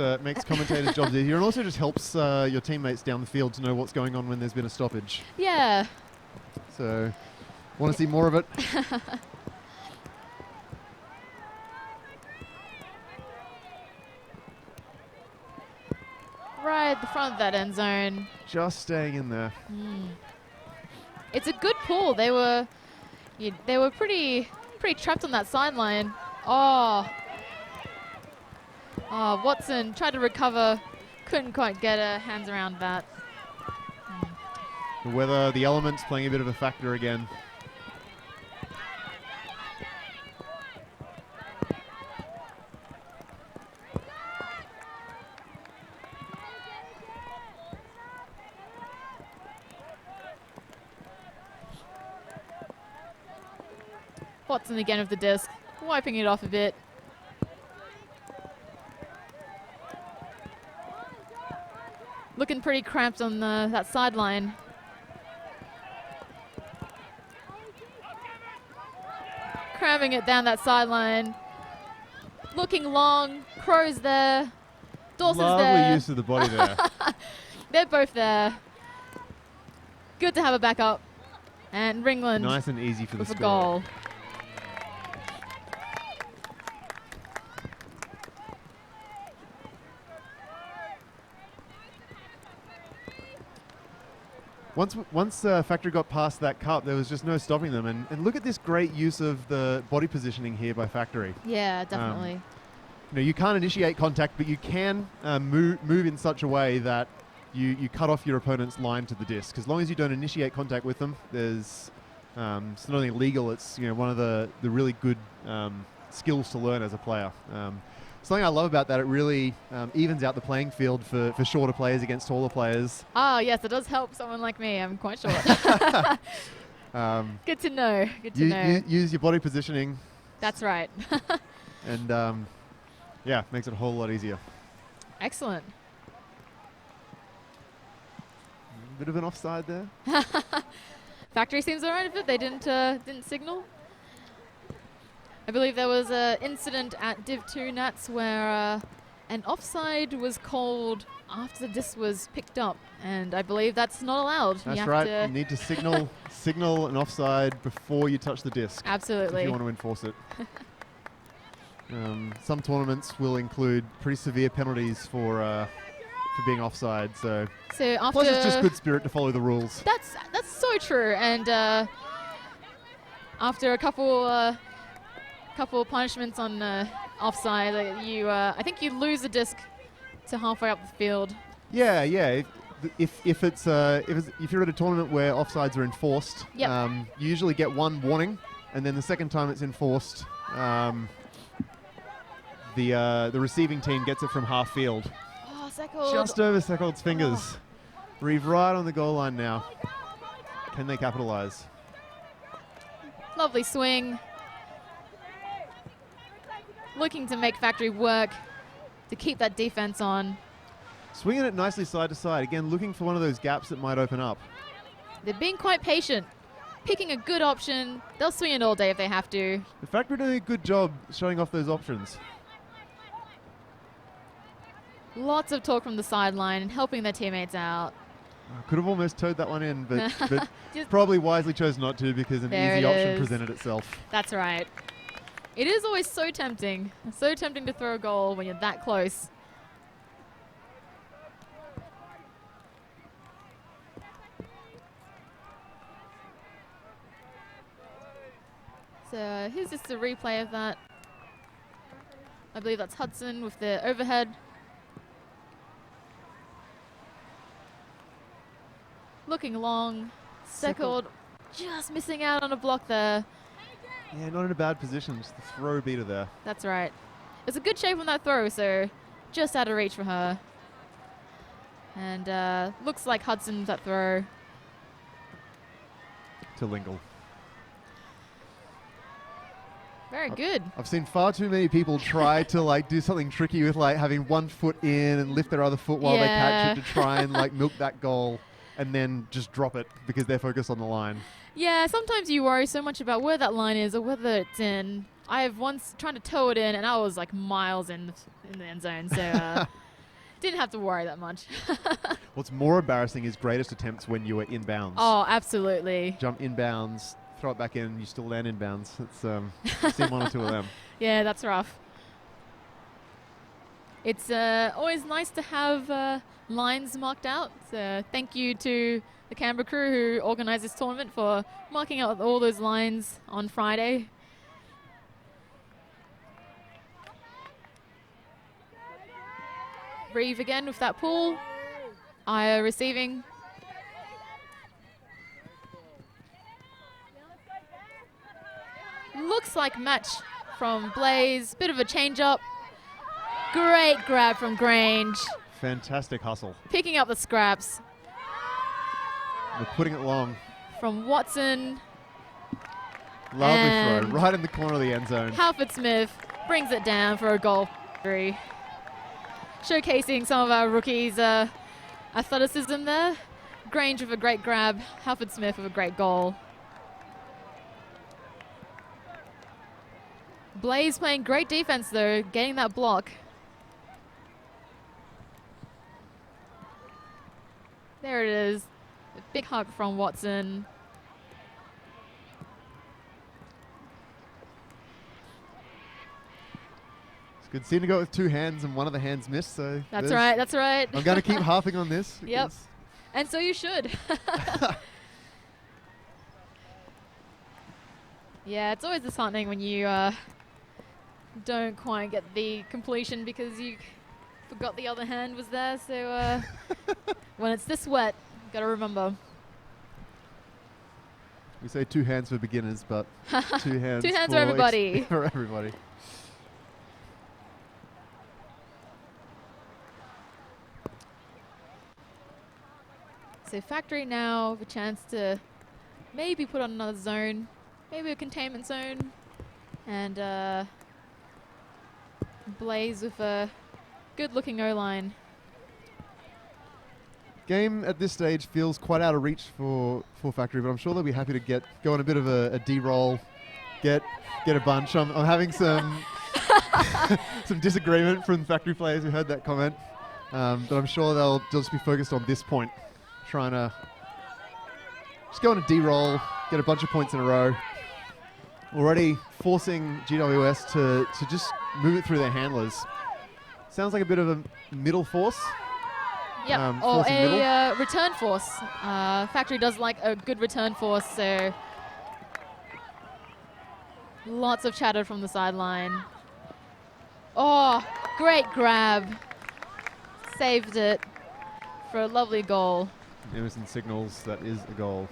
[SPEAKER 2] commentators' jobs easier, and also just helps your teammates down the field to know what's going on when there's been a stoppage.
[SPEAKER 1] Yeah.
[SPEAKER 2] So, want to see more of it?
[SPEAKER 1] Right at the front of that end zone.
[SPEAKER 2] Just staying in there.
[SPEAKER 1] It's a good pull. They were pretty trapped on that sideline. Watson tried to recover, couldn't quite get her hands around that.
[SPEAKER 2] The weather, the elements playing a bit of a factor again.
[SPEAKER 1] Watson again with the disc, wiping it off a bit. Looking pretty cramped on that sideline. Cramming it down that sideline. Looking long. Crow's there. Dawson's
[SPEAKER 2] Lovely
[SPEAKER 1] there.
[SPEAKER 2] use of the body there.
[SPEAKER 1] They're both there. Good to have a backup. And Ringland.
[SPEAKER 2] Nice and easy for the
[SPEAKER 1] with a
[SPEAKER 2] score.
[SPEAKER 1] goal.
[SPEAKER 2] Once Factory got past that cup, there was just no stopping them. And look at this great use of the body positioning here by Factory.
[SPEAKER 1] Yeah, definitely.
[SPEAKER 2] You can't initiate contact, but you can move in such a way that you cut off your opponent's line to the disc. As long as you don't initiate contact with them, there's it's not only legal. It's one of the really good skills to learn as a player. Something I love about that, it really evens out the playing field for shorter players against taller players.
[SPEAKER 1] Yes, it does help someone like me. I'm quite short. Good to know. Good to know.
[SPEAKER 2] Use your body positioning.
[SPEAKER 1] That's right.
[SPEAKER 2] And yeah, makes it a whole lot easier.
[SPEAKER 1] Excellent.
[SPEAKER 2] Bit of an offside there.
[SPEAKER 1] Factory seems alright with it. They didn't signal. I believe there was an incident at Div 2 Nats where an offside was called after the disc was picked up, and I believe that's not allowed.
[SPEAKER 2] That's right. You need to signal an offside before you touch the disc.
[SPEAKER 1] Absolutely.
[SPEAKER 2] If you want to enforce it. Some tournaments will include pretty severe penalties for being offside. So
[SPEAKER 1] after
[SPEAKER 2] plus it's just good spirit to follow the rules.
[SPEAKER 1] That's so true. And after a couple punishments on offside, I think you lose the disc to halfway up the field.
[SPEAKER 2] Yeah. If you're at a tournament where offsides are enforced,
[SPEAKER 1] yep.
[SPEAKER 2] You usually get one warning, and then the second time it's enforced, the receiving team gets it from half field.
[SPEAKER 1] Oh, Sekold.
[SPEAKER 2] Just over Sekold's fingers. Reeve right on the goal line now. Can they capitalize?
[SPEAKER 1] Lovely swing. Looking to make Factory work to keep that defense on.
[SPEAKER 2] Swinging it nicely side to side. Again, looking for one of those gaps that might open up.
[SPEAKER 1] They're being quite patient. Picking a good option. They'll swing it all day if they have to.
[SPEAKER 2] The Factory doing a good job showing off those options.
[SPEAKER 1] Lots of talk from the sideline and helping their teammates out.
[SPEAKER 2] Could have almost towed that one in, but probably wisely chose not to because an easy option presented itself.
[SPEAKER 1] That's right. It is always so tempting. So tempting to throw a goal when you're that close. So here's just a replay of that. I believe that's Hudson with the overhead. Looking long. Sekold just missing out on a block there.
[SPEAKER 2] Yeah, not in a bad position. Just the throw beater there.
[SPEAKER 1] That's right. It's a good shape on that throw, so just out of reach for her. And looks like Hudson's that throw.
[SPEAKER 2] To Lingle.
[SPEAKER 1] Very good.
[SPEAKER 2] I've seen far too many people try to like do something tricky with like having one foot in and lift their other foot while they catch it to try and like milk that goal and then just drop it because they're focused on the line.
[SPEAKER 1] Yeah, sometimes you worry so much about where that line is or whether it's in. I have once tried to toe it in and I was like miles in the end zone, so didn't have to worry that much.
[SPEAKER 2] What's more embarrassing is greatest attempts when you are inbounds.
[SPEAKER 1] Oh, absolutely.
[SPEAKER 2] Jump inbounds, throw it back in, and you still land inbounds. It's I've seen one or two of them.
[SPEAKER 1] Yeah, that's rough. It's always nice to have lines marked out. So thank you to the Canberra crew who organised this tournament for marking out all those lines on Friday. Reeve again with that pull. Aya receiving. Looks like match from Blaze. Bit of a change up. Great grab from Grange.
[SPEAKER 2] Fantastic hustle.
[SPEAKER 1] Picking up the scraps.
[SPEAKER 2] We're putting it long.
[SPEAKER 1] From Watson.
[SPEAKER 2] Lovely throw, right in the corner of the end zone.
[SPEAKER 1] Halford Smith brings it down for a goal. Showcasing some of our rookies' athleticism there. Grange with a great grab. Halford Smith with a great goal. Blaze playing great defense though, getting that block. There it is. A big hug from Watson.
[SPEAKER 2] It's good seeing to go with two hands and one of the hands missed. So
[SPEAKER 1] that's right. That's right.
[SPEAKER 2] I'm going to keep harping on this.
[SPEAKER 1] Yep. And so you should. Yeah, it's always disheartening when you don't quite get the completion because you forgot the other hand was there. So when it's this wet, got to remember.
[SPEAKER 2] We say two hands for beginners, but two hands,
[SPEAKER 1] two hands for everybody.
[SPEAKER 2] For everybody.
[SPEAKER 1] So Factory now have a chance to maybe put on another zone, maybe a containment zone, and Blaze with a good-looking O-line.
[SPEAKER 2] Game at this stage feels quite out of reach for Factory, but I'm sure they'll be happy to go on a bit of a D-roll, get a bunch. I'm having some some disagreement from Factory players who heard that comment, but I'm sure they'll just be focused on this point, trying to just go on a D-roll, get a bunch of points in a row. Already forcing GWS to just move it through their handlers. Sounds like a bit of a middle force.
[SPEAKER 1] Yep, or a return force. Factory does like a good return force, so lots of chatter from the sideline. Oh, great grab. Saved it for a lovely goal.
[SPEAKER 2] Emerson signals that is a goal.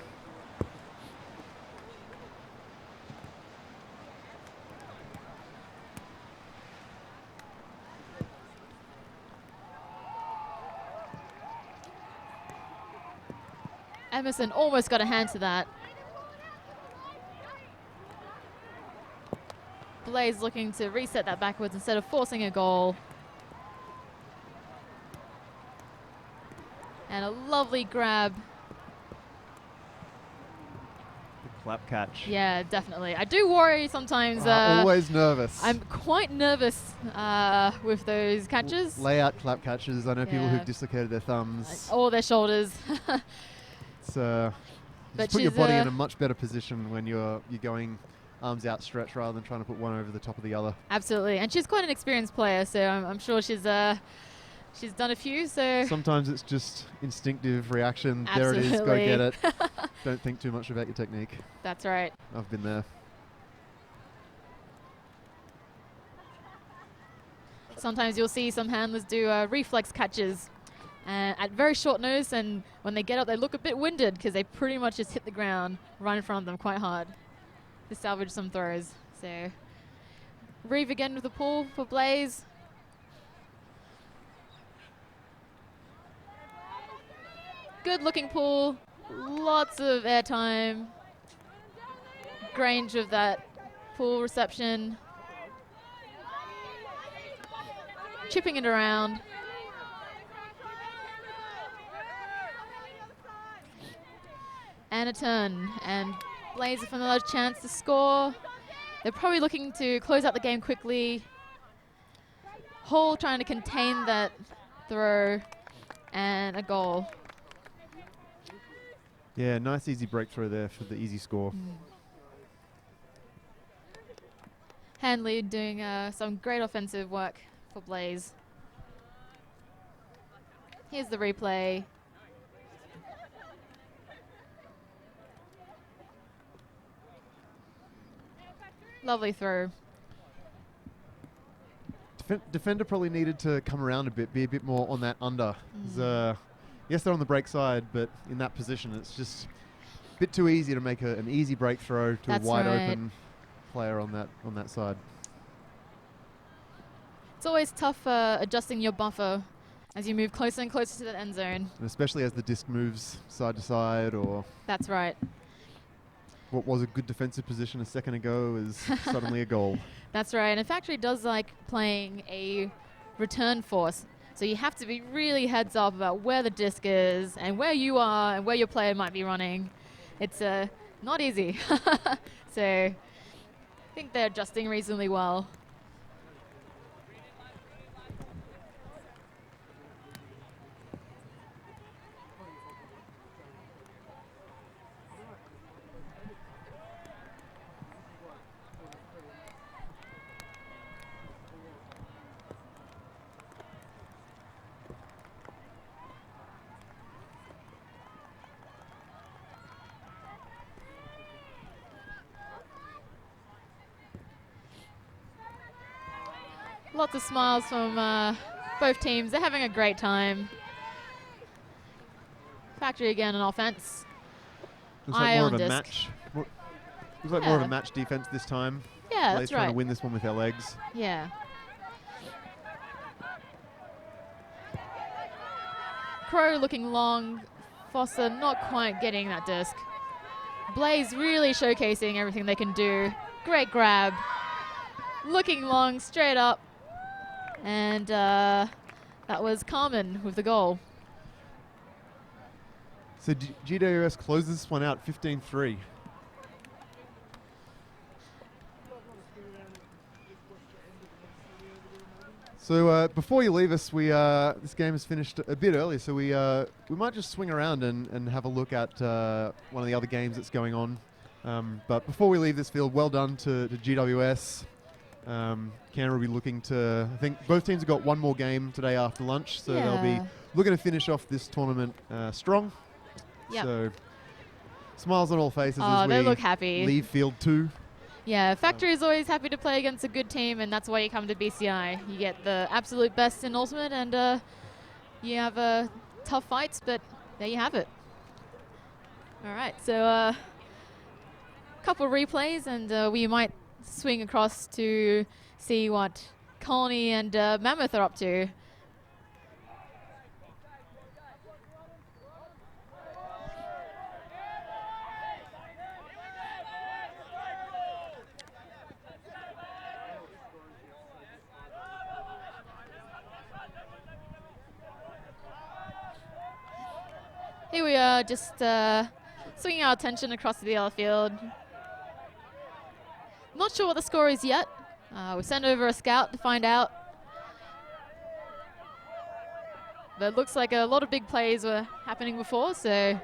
[SPEAKER 1] Emerson almost got a hand to that. Blaze looking to reset that backwards instead of forcing a goal. And a lovely grab.
[SPEAKER 2] The clap catch.
[SPEAKER 1] Yeah, definitely. I do worry sometimes.
[SPEAKER 2] Always nervous.
[SPEAKER 1] I'm quite nervous with those catches.
[SPEAKER 2] Layout clap catches. I know people who've dislocated their thumbs.
[SPEAKER 1] Or their shoulders.
[SPEAKER 2] It's just put your body in a much better position when you're going arms outstretched rather than trying to put one over the top of the other.
[SPEAKER 1] Absolutely, and she's quite an experienced player, so I'm sure she's done a few. So
[SPEAKER 2] sometimes it's just instinctive reaction.
[SPEAKER 1] Absolutely.
[SPEAKER 2] There it is. Go get it. Don't think too much about your technique.
[SPEAKER 1] That's right.
[SPEAKER 2] I've been there.
[SPEAKER 1] Sometimes you'll see some handlers do reflex catches and at very short notice, and when they get up they look a bit winded because they pretty much just hit the ground right in front of them quite hard to salvage some throws. So Reeve again with the pull for Blaze. Good looking pull, lots of airtime, range of that pull reception, chipping it around. And a turn, and Blaze with another chance to score. They're probably looking to close out the game quickly. Hall trying to contain that throw, and a goal.
[SPEAKER 2] Yeah, nice easy breakthrough there for the easy score.
[SPEAKER 1] Hanley doing some great offensive work for Blaze. Here's the replay. Lovely throw.
[SPEAKER 2] Defender probably needed to come around a bit, be a bit more on that under. Yes, they're on the break side, but in that position, it's just a bit too easy to make an easy break throw to
[SPEAKER 1] That's
[SPEAKER 2] a wide
[SPEAKER 1] right.
[SPEAKER 2] open player on that side.
[SPEAKER 1] It's always tough adjusting your buffer as you move closer and closer to the end zone.
[SPEAKER 2] And especially as the disc moves side to side, or
[SPEAKER 1] That's right.
[SPEAKER 2] what was a good defensive position a second ago is suddenly a goal.
[SPEAKER 1] That's right. And Factory does like playing a return force. So you have to be really heads up about where the disc is and where you are and where your player might be running. It's not easy. So I think they're adjusting reasonably well. Lots of smiles from both teams. They're having a great time. Factory again on offense.
[SPEAKER 2] Looks like more of a
[SPEAKER 1] disc.
[SPEAKER 2] match. Looks like more of a match defense this time.
[SPEAKER 1] Yeah,
[SPEAKER 2] Blaze
[SPEAKER 1] that's
[SPEAKER 2] trying
[SPEAKER 1] right.
[SPEAKER 2] to win this one with their legs.
[SPEAKER 1] Yeah. Crow looking long. Foster not quite getting that disc. Blaze really showcasing everything they can do. Great grab. Looking long, straight up. And that was Carmen with the goal.
[SPEAKER 2] So GWS closes this one out 15-3. So before you leave us, this game has finished a bit early, so we might just swing around and have a look at one of the other games that's going on. But before we leave this field, well done to GWS. Canberra will be looking to, I think both teams have got one more game today after lunch, so they'll be looking to finish off this tournament strong.
[SPEAKER 1] Yep.
[SPEAKER 2] So smiles on all faces
[SPEAKER 1] Oh,
[SPEAKER 2] as
[SPEAKER 1] they
[SPEAKER 2] we
[SPEAKER 1] look happy.
[SPEAKER 2] leave field 2.
[SPEAKER 1] Yeah, Factory is always happy to play against a good team, and that's why you come to BCI. You get the absolute best in Ultimate, and you have tough fights, but there you have it. All right, so a couple replays, and we might swing across to see what Colony and Mammoth are up to. Here we are, just swinging our attention across the other field. Not sure what the score is yet. We sent over a scout to find out. But it looks like a lot of big plays were happening before, so.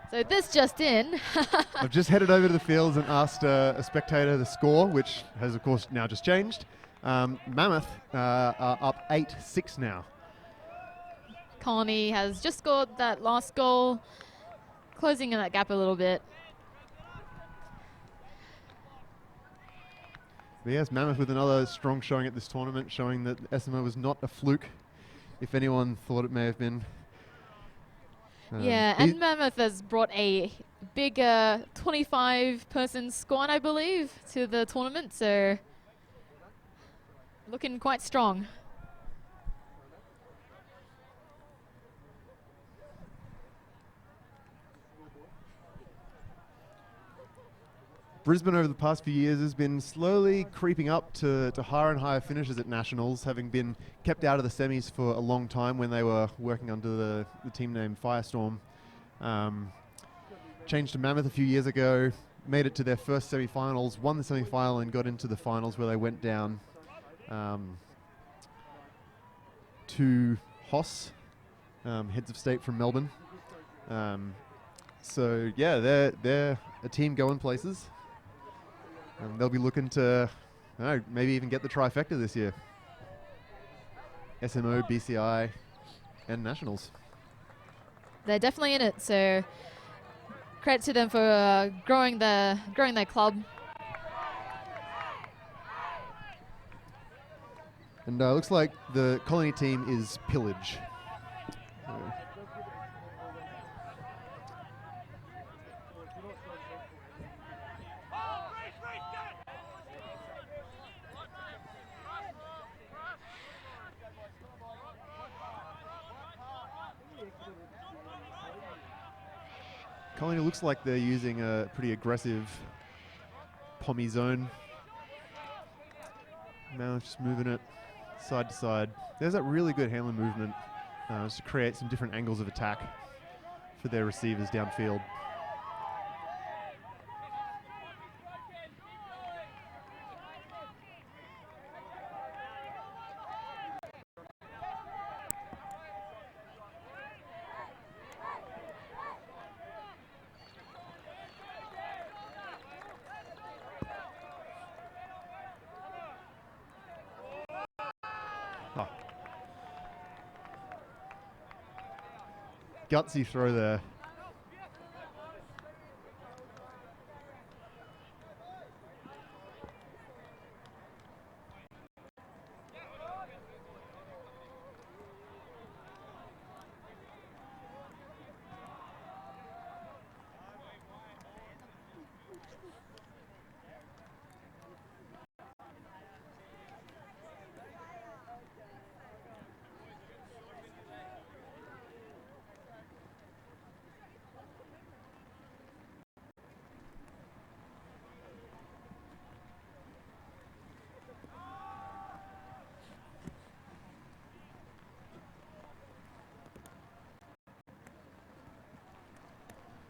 [SPEAKER 1] So So this just in.
[SPEAKER 2] I've just headed over to the fields and asked a spectator the score, which has of course now just changed. Mammoth are up 8-6 now.
[SPEAKER 1] Colony has just scored that last goal, closing in that gap a little bit.
[SPEAKER 2] But yes, Mammoth with another strong showing at this tournament, showing that SMO was not a fluke, if anyone thought it may have been.
[SPEAKER 1] Yeah, and Mammoth has brought a bigger 25-person squad, I believe, to the tournament, so looking quite strong.
[SPEAKER 2] Brisbane over the past few years has been slowly creeping up to higher and higher finishes at Nationals, having been kept out of the semis for a long time when they were working under the team name Firestorm. Changed to Mammoth a few years ago, made it to their first semi-finals, won the semi-final and got into the finals where they went down to Hoss, heads of state from Melbourne. So yeah, they're a team going places. And they'll be looking to, I don't know, maybe even get the trifecta this year. SMO, BCI, and Nationals.
[SPEAKER 1] They're definitely in it, so credit to them for growing their club.
[SPEAKER 2] And looks like the Colony team is Pillage. Colony looks like they're using a pretty aggressive pommy zone. Now just moving it side to side. There's that really good handler movement just to create some different angles of attack for their receivers downfield. Gutsy throw there.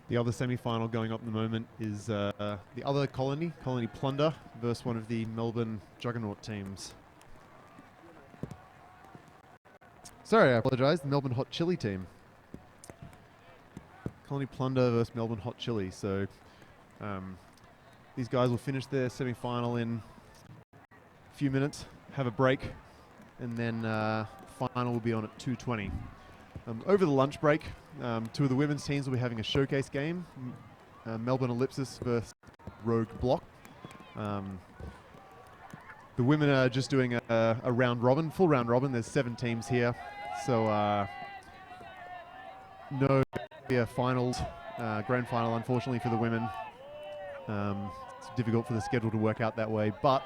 [SPEAKER 2] The other semi-final going up at the moment is the other Colony Plunder versus one of the Melbourne Juggernaut teams. Sorry, I apologise, the Melbourne Hot Chili team. Colony Plunder versus Melbourne Hot Chili. So these guys will finish their semi-final in a few minutes, have a break, and then final will be on at 2:20. Over the lunch break, two of the women's teams will be having a showcase game. Melbourne Ellipsis versus Rogue Block. The women are just doing a round robin, full round robin. There's 7 teams here. So no finals, grand final unfortunately for the women. It's difficult for the schedule to work out that way, but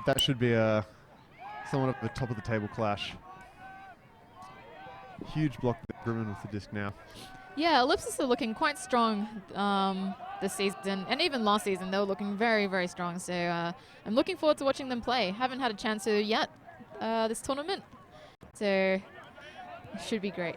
[SPEAKER 2] that should be somewhat of a top of the table clash. Huge block Grimmon with the disc now.
[SPEAKER 1] Yeah, Ellipsis are looking quite strong this season, and even last season they were looking very, very strong. So I'm looking forward to watching them play. Haven't had a chance to yet this tournament, so it should be great.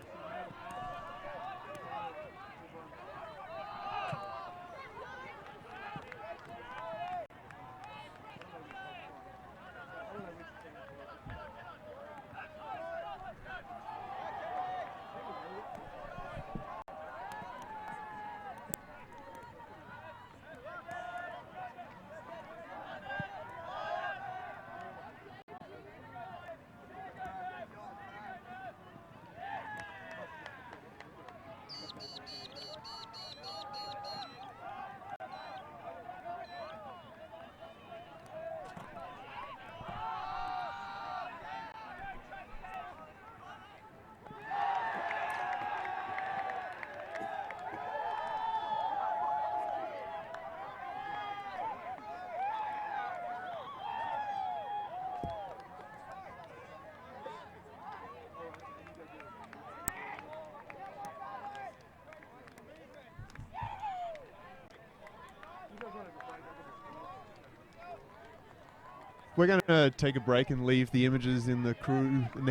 [SPEAKER 2] we're going to take a break and leave the images in the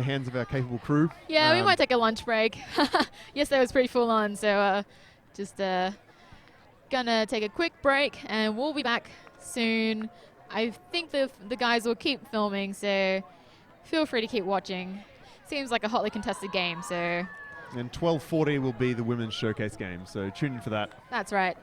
[SPEAKER 2] hands of our capable crew.
[SPEAKER 1] Yeah, we might take a lunch break. Yesterday was pretty full on, so just gonna take a quick break, and we'll be back soon. I think the guys will keep filming, so feel free to keep watching. Seems like a hotly contested game, so.
[SPEAKER 2] And 12:40 will be the women's showcase game, so tune in for that.
[SPEAKER 1] That's right.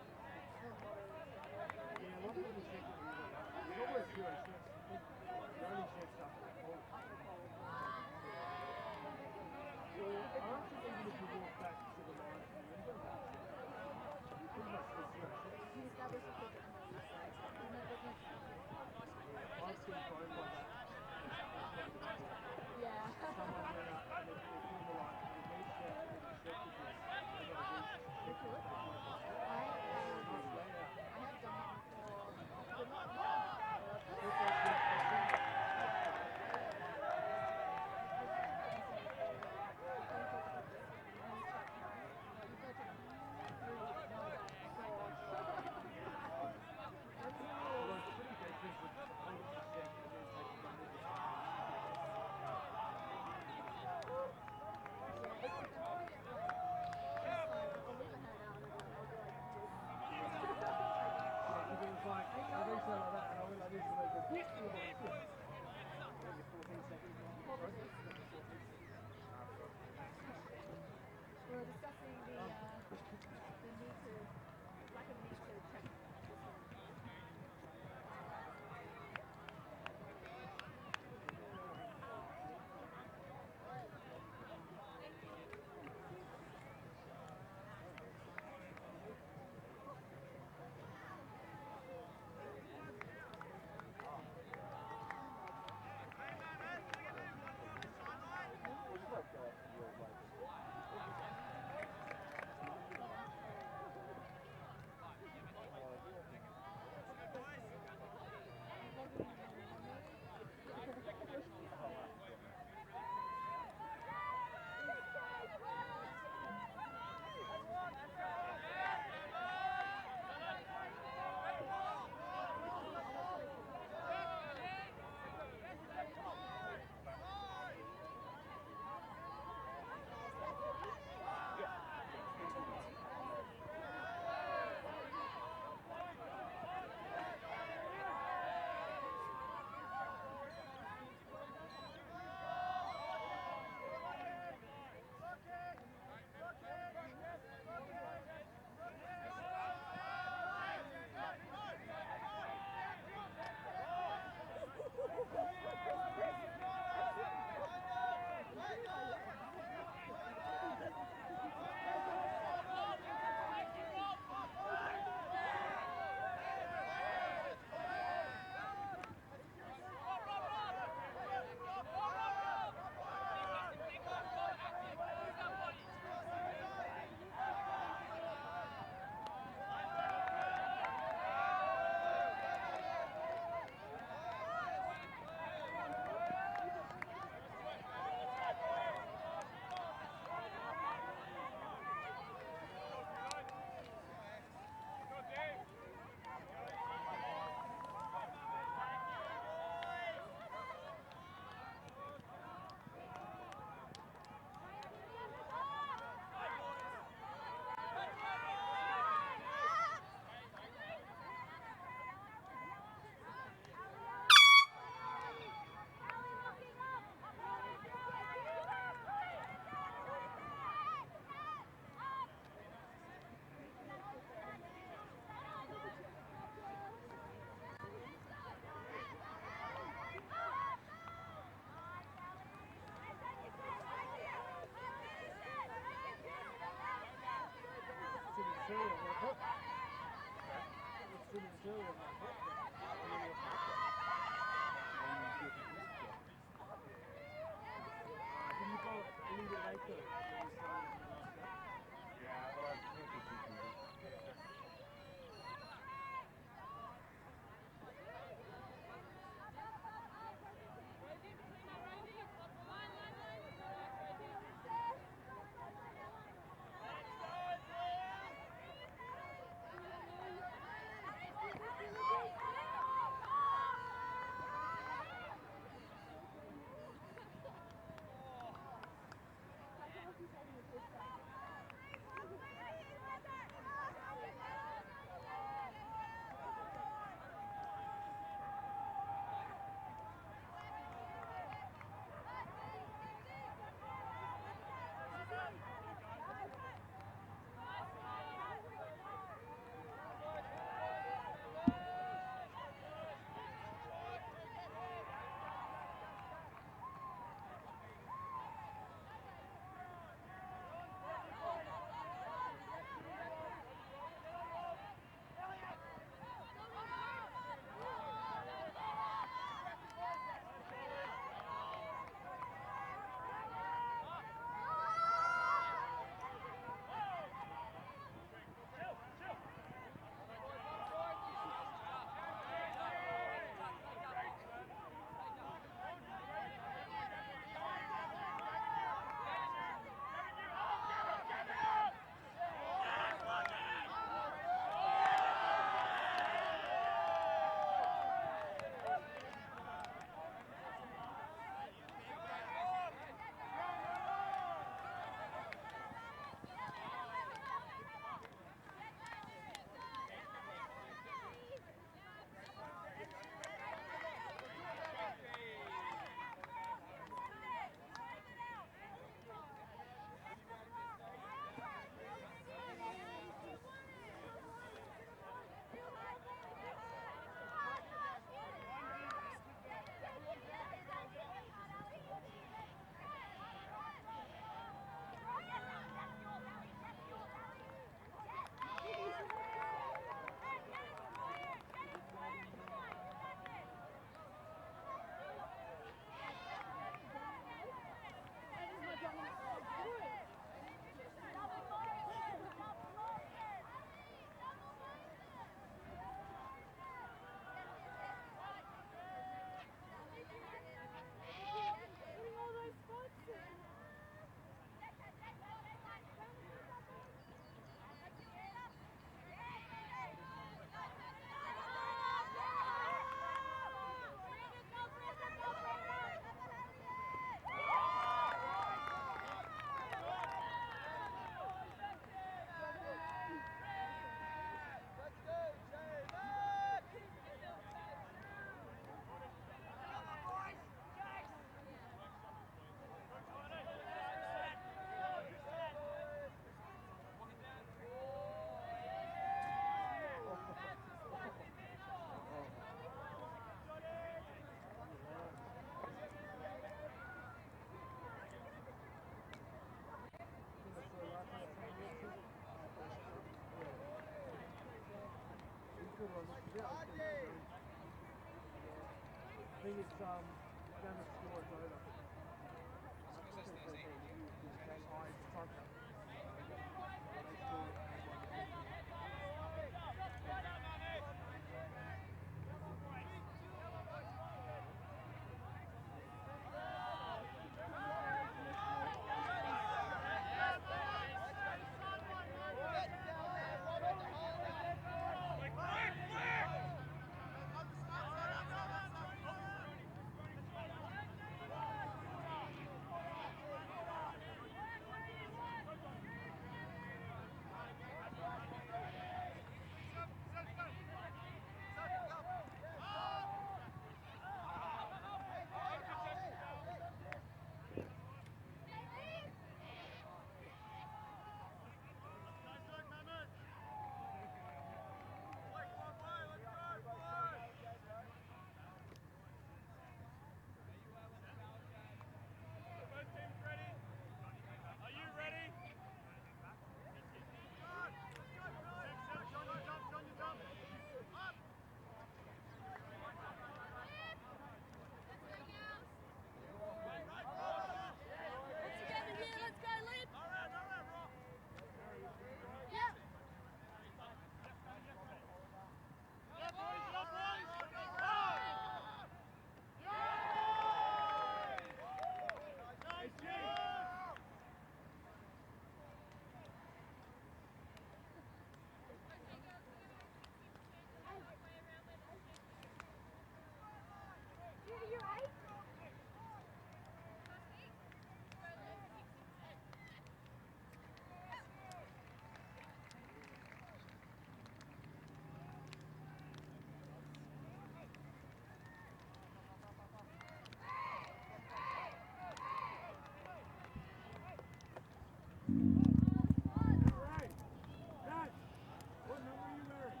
[SPEAKER 3] What number are you wearing?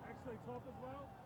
[SPEAKER 3] Actually, top as well?